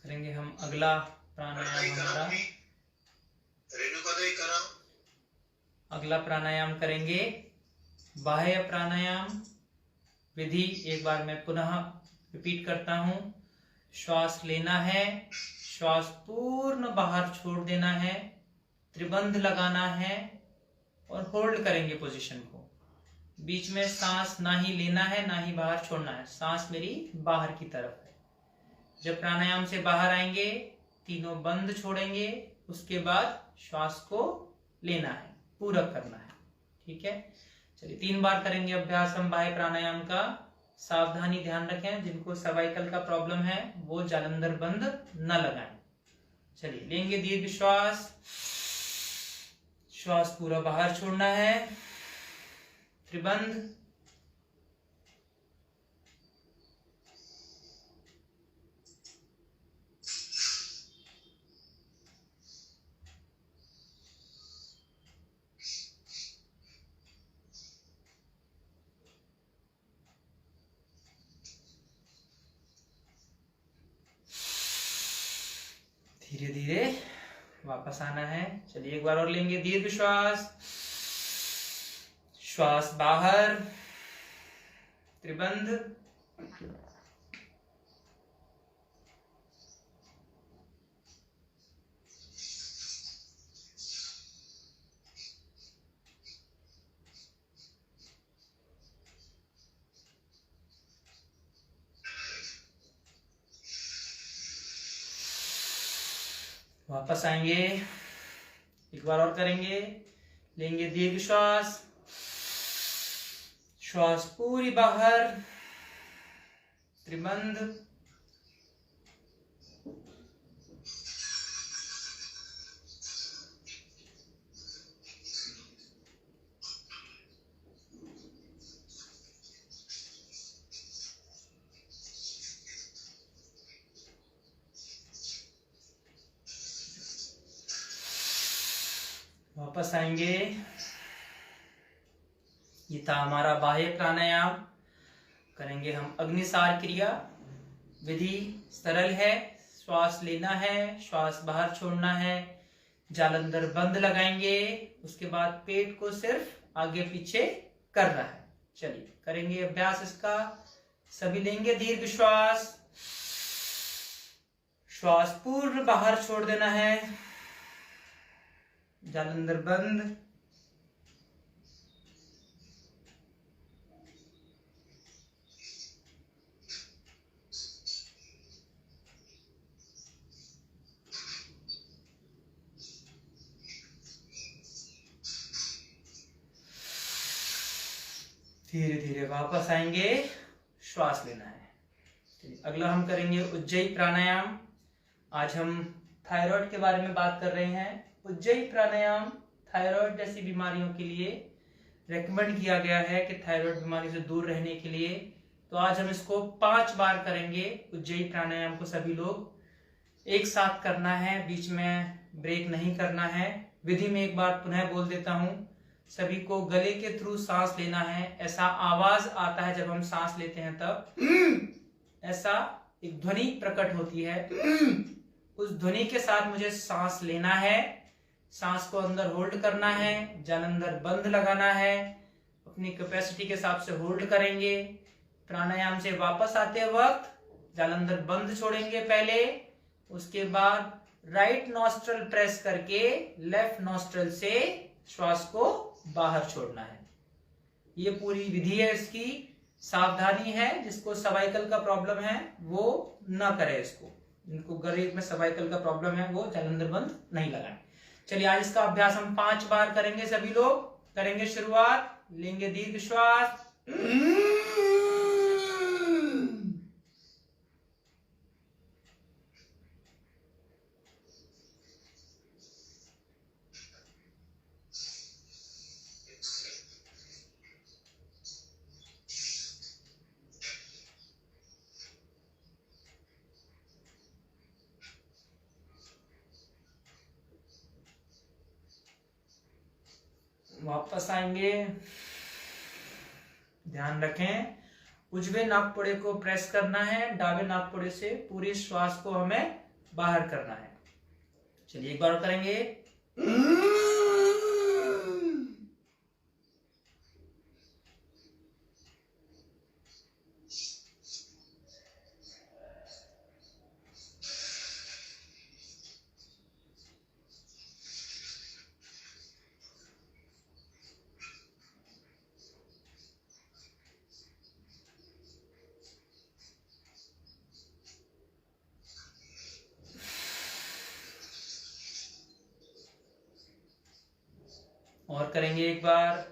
करेंगे हम अगला प्राणायाम हमारा। अगला प्राणायाम करेंगे बाह्य प्राणायाम विधि। एक बार मैं पुनः रिपीट करता हूं। श्वास लेना है, श्वास पूर्ण बाहर छोड़ देना है, त्रिबंध लगाना है और होल्ड करेंगे पोजीशन को। बीच में सांस ना ही लेना है ना ही बाहर छोड़ना है, सांस मेरी बाहर की तरफ है। जब प्राणायाम से बाहर आएंगे तीनों बंद छोड़ेंगे, उसके बाद श्वास को लेना है, पूरक करना है। ठीक है, चलिए 3 बार करेंगे अभ्यास हम बाह्य प्राणायाम का। सावधानी ध्यान रखें, जिनको सर्वाइकल का प्रॉब्लम है वो जालंधर बंद न लगाएं। चलिए लेंगे दीर्घ श्वास, श्वास पूरा बाहर छोड़ना है, त्रिबंध। धीरे धीरे वापस आना है। चलिए एक बार और लेंगे दीर्घ श्वास, श्वास बाहर, त्रिबंध। वापस आएंगे, एक बार और करेंगे। लेंगे दीर्घ श्वास, श्वास पूरी बाहर, त्रिबंध। वापस आएंगे। ये था हमारा बाह्य प्राणायाम। करेंगे हम अग्निसार क्रिया। विधि सरल है, श्वास लेना है, श्वास बाहर छोड़ना है, जालंधर बंद लगाएंगे, उसके बाद पेट को सिर्फ आगे पीछे करना है। चलिए करेंगे अभ्यास इसका। सभी लेंगे दीर्घ श्वास, श्वास पूर्ण बाहर छोड़ देना है, जालंधर बंद। धीरे धीरे वापस आएंगे, श्वास लेना है। अगला हम करेंगे उज्जयी प्राणायाम। आज हम थायराइड के बारे में बात कर रहे हैं। उज्जयी प्राणायाम थायराइड जैसी बीमारियों के लिए रेकमेंड किया गया है कि थायराइड बीमारी से दूर रहने के लिए। तो आज हम इसको 5 बार करेंगे। उज्जयी प्राणायाम को सभी लोग एक साथ करना है, बीच में ब्रेक नहीं करना है। विधि में एक बार पुनः बोल देता हूं। सभी को गले के थ्रू सांस लेना है। ऐसा आवाज आता है जब हम सांस लेते हैं, तब ऐसा एक ध्वनि प्रकट होती है। उस ध्वनि के साथ मुझे सांस लेना है, सांस को अंदर होल्ड करना है, जालंधर बंद लगाना है। अपनी कैपेसिटी के हिसाब से होल्ड करेंगे। प्राणायाम से वापस आते वक्त जालंधर बंद छोड़ेंगे पहले, उसके बाद राइट नॉस्ट्रल प्रेस करके लेफ्ट नॉस्ट्रल से श्वास को बाहर छोड़ना है। ये पूरी विधि है, इसकी सावधानी है। जिसको सर्वाइकल का प्रॉब्लम है वो न करे इसको। जिनको गरीब में सर्वाइकल का प्रॉब्लम है वो जालंधर बंद नहीं लगाएं। चलिए आज इसका अभ्यास हम 5 बार करेंगे। सभी लोग करेंगे शुरुआत। लेंगे दीर्घ श्वास, वापस आएंगे। ध्यान रखें उजवे नाकपुड़े को प्रेस करना है, दावे नाकपुड़े से पूरी श्वास को हमें बाहर करना है। चलिए एक बार और करेंगे। और करेंगे एक बार।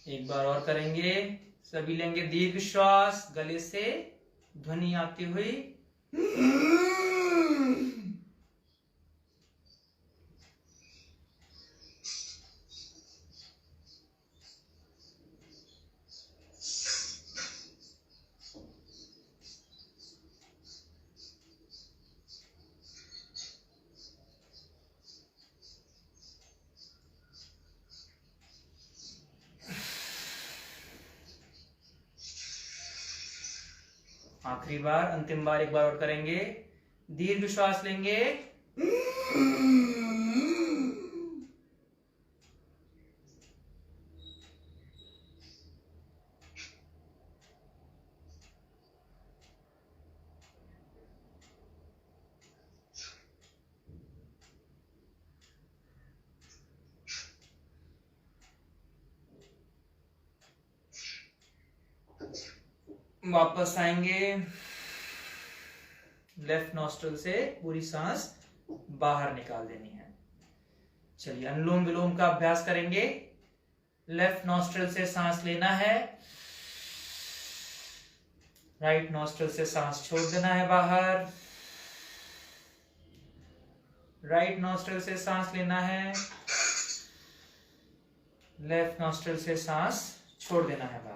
एक बार और करेंगे। सभी लेंगे दीर्घ श्वास, गले से ध्वनि आती हुई। आखिरी बार, अंतिम बार एक बार और करेंगे। दीर्घ श्वास लेंगे। वापस आएंगे। लेफ्ट नॉस्ट्रल से पूरी सांस बाहर निकाल देनी है। चलिए अनुलोम विलोम का अभ्यास करेंगे। लेफ्ट नॉस्ट्रल से सांस लेना है, राइट नॉस्ट्रल से सांस छोड़ देना है बाहर। राइट नॉस्ट्रल से सांस लेना है, लेफ्ट नॉस्ट्रल से सांस छोड़ देना है बाहर।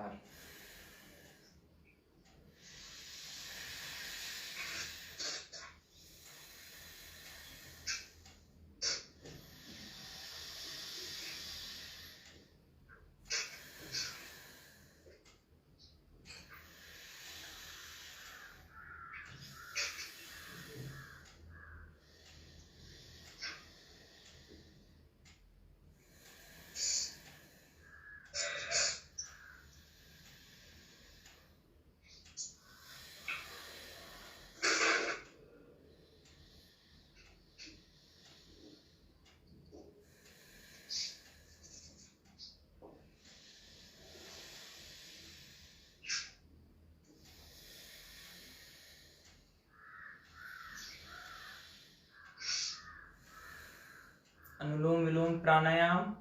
अनुलोम विलोम प्राणायाम,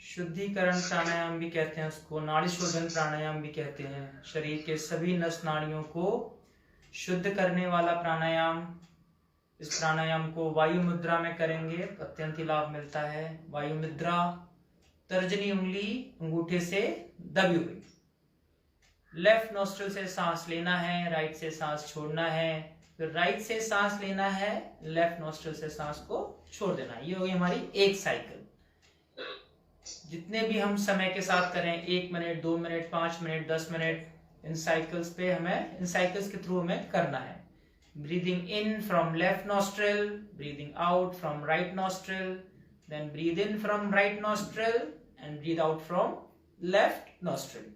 शुद्धिकरण प्राणायाम भी कहते हैं उसको, नाड़ी शोधन प्राणायाम भी कहते हैं। शरीर के सभी नस नाड़ियों को शुद्ध करने वाला प्राणायाम। इस प्राणायाम को वायु मुद्रा में करेंगे तो अत्यंत ही लाभ मिलता है। वायु मुद्रा, तर्जनी उंगली अंगूठे से दबी हुई। लेफ्ट नोस्ट्रल से सांस लेना है, राइट से सांस छोड़ना है, फिर राइट से सांस लेना है, लेफ्ट नोस्ट्रल से सांस को छोड़ देना है। ये हो गई हमारी एक साइकिल। जितने भी हम समय के साथ करें, 1 मिनट, 2 मिनट, 5 मिनट, 10 मिनट, इन साइकिल्स पे हमें, इन साइकिल्स के थ्रू हमें करना है। Breathing in from left nostril, breathing out from right nostril, then breathe in from right nostril and breathe out from left nostril.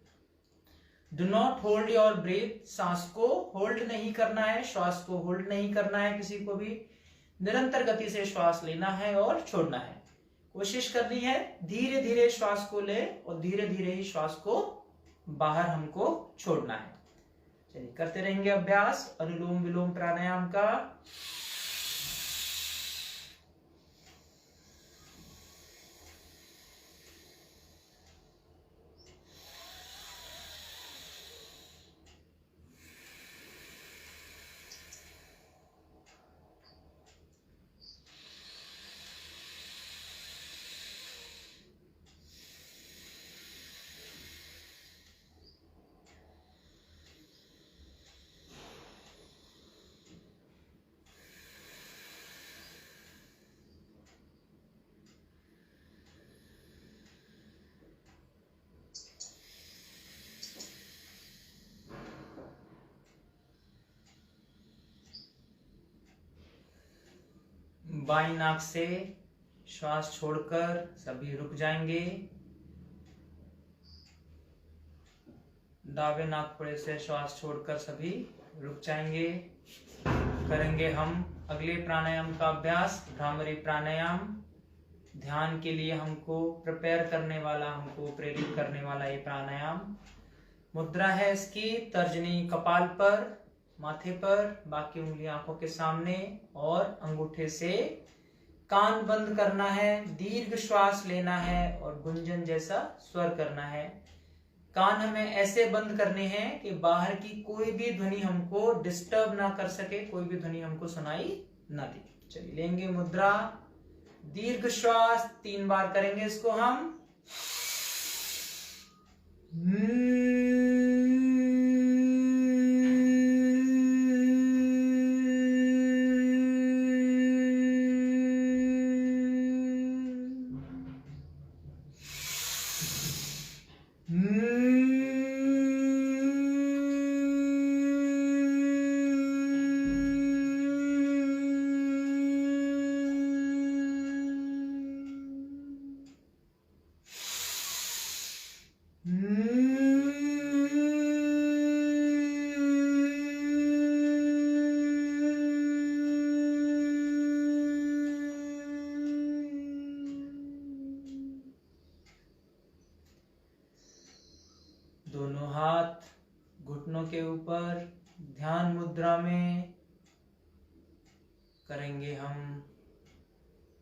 Do not hold your breath. सांस को होल्ड नहीं करना है, श्वास को होल्ड नहीं करना है किसी को भी। निरंतर गति से श्वास लेना है और छोड़ना है। कोशिश करनी है धीरे धीरे श्वास को ले और धीरे धीरे ही श्वास को बाहर हमको छोड़ना है। चलिए करते रहेंगे अभ्यास अनुलोम विलोम प्राणायाम का। बाईं नाक से श्वास छोड़कर सभी रुक जाएंगे। दावे नाकपुड़े से श्वास छोड़कर सभी रुक जाएंगे। करेंगे हम अगले प्राणायाम का अभ्यास, भ्रामरी प्राणायाम। ध्यान के लिए हमको प्रिपेयर करने वाला, हमको प्रेरित करने वाला ये प्राणायाम। मुद्रा है इसकी तर्जनी कपाल पर, माथे पर, बाकी उंगली आंखों के सामने और अंगूठे से कान बंद करना है। दीर्घ श्वास लेना है और गुंजन जैसा स्वर करना है। कान हमें ऐसे बंद करने हैं कि बाहर की कोई भी ध्वनि हमको डिस्टर्ब ना कर सके, कोई भी ध्वनि हमको सुनाई ना दे। चलिए लेंगे मुद्रा, दीर्घ श्वास 3 बार करेंगे इसको हम। दोनों हाथ घुटनों के ऊपर, ध्यान मुद्रा में करेंगे हम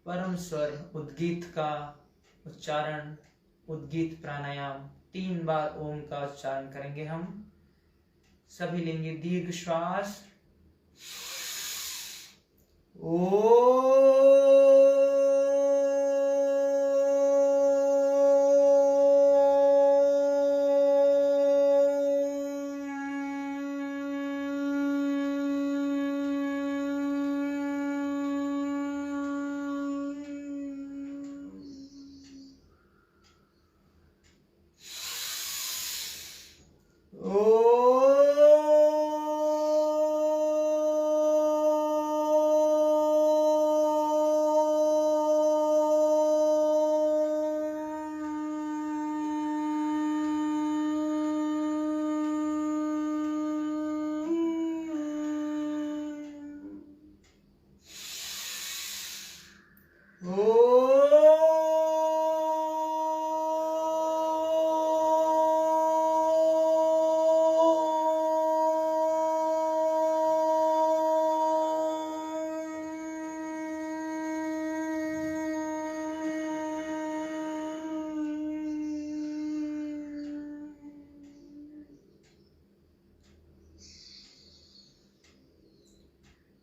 परम स्वर उद्गीत का उच्चारण। उद्गीत प्राणायाम 3 बार ओम का उच्चारण करेंगे हम। सभी लेंगे दीर्घ श्वास।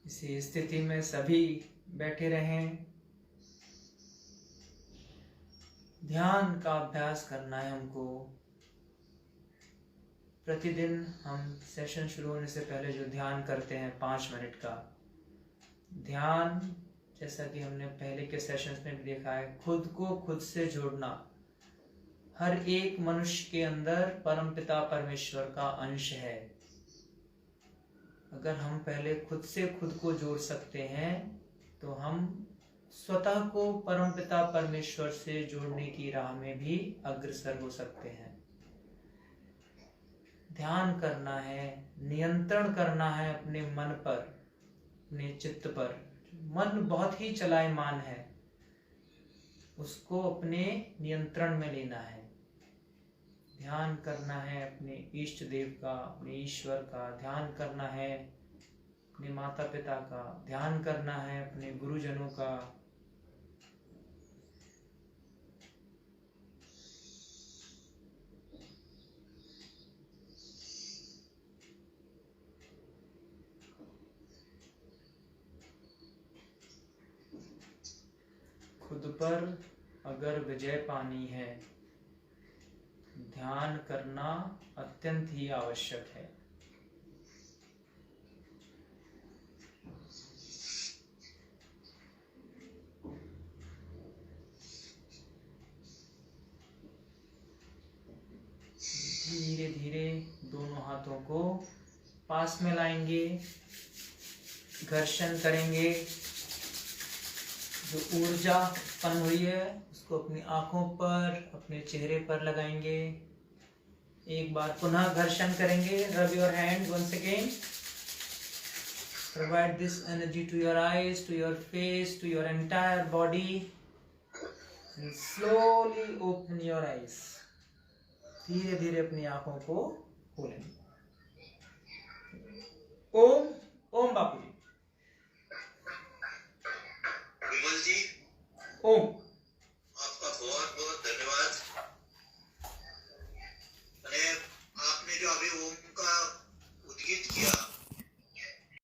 इसी स्थिति में सभी बैठे रहें। ध्यान का अभ्यास करना है हमको। प्रतिदिन हम सेशन शुरू होने से पहले जो ध्यान करते हैं 5 मिनट का ध्यान, जैसा कि हमने पहले के सेशंस में भी देखा है, खुद को खुद से जोड़ना। हर एक मनुष्य के अंदर परमपिता परमेश्वर का अंश है। अगर हम पहले खुद से खुद को जोड़ सकते हैं तो हम स्वतः को परमपिता परमेश्वर से जोड़ने की राह में भी अग्रसर हो सकते हैं। ध्यान करना है, नियंत्रण करना है अपने मन पर, अपने चित्त पर। मन बहुत ही चलायमान है, उसको अपने नियंत्रण में लेना है। ध्यान करना है अपने इष्ट देव का, अपने ईश्वर का ध्यान करना है, अपने माता पिता का ध्यान करना है, अपने गुरुजनों का। खुद पर अगर विजय पानी है, ध्यान करना अत्यंत ही आवश्यक है। धीरे धीरे दोनों हाथों को पास में लाएंगे, घर्षण करेंगे, जो ऊर्जा उत्पन्न हुई है उसको अपनी आंखों पर, अपने चेहरे पर लगाएंगे। एक बार पुनः घर्षण करेंगे। Rub your hand once again. Provide this energy to your eyes, to your face, to your entire body and slowly open your eyes. धीरे धीरे अपनी आंखों को खोलेंगे। ओम ओम बापू जी। विमल जी, ओम। आपका बहुत बहुत धन्यवाद।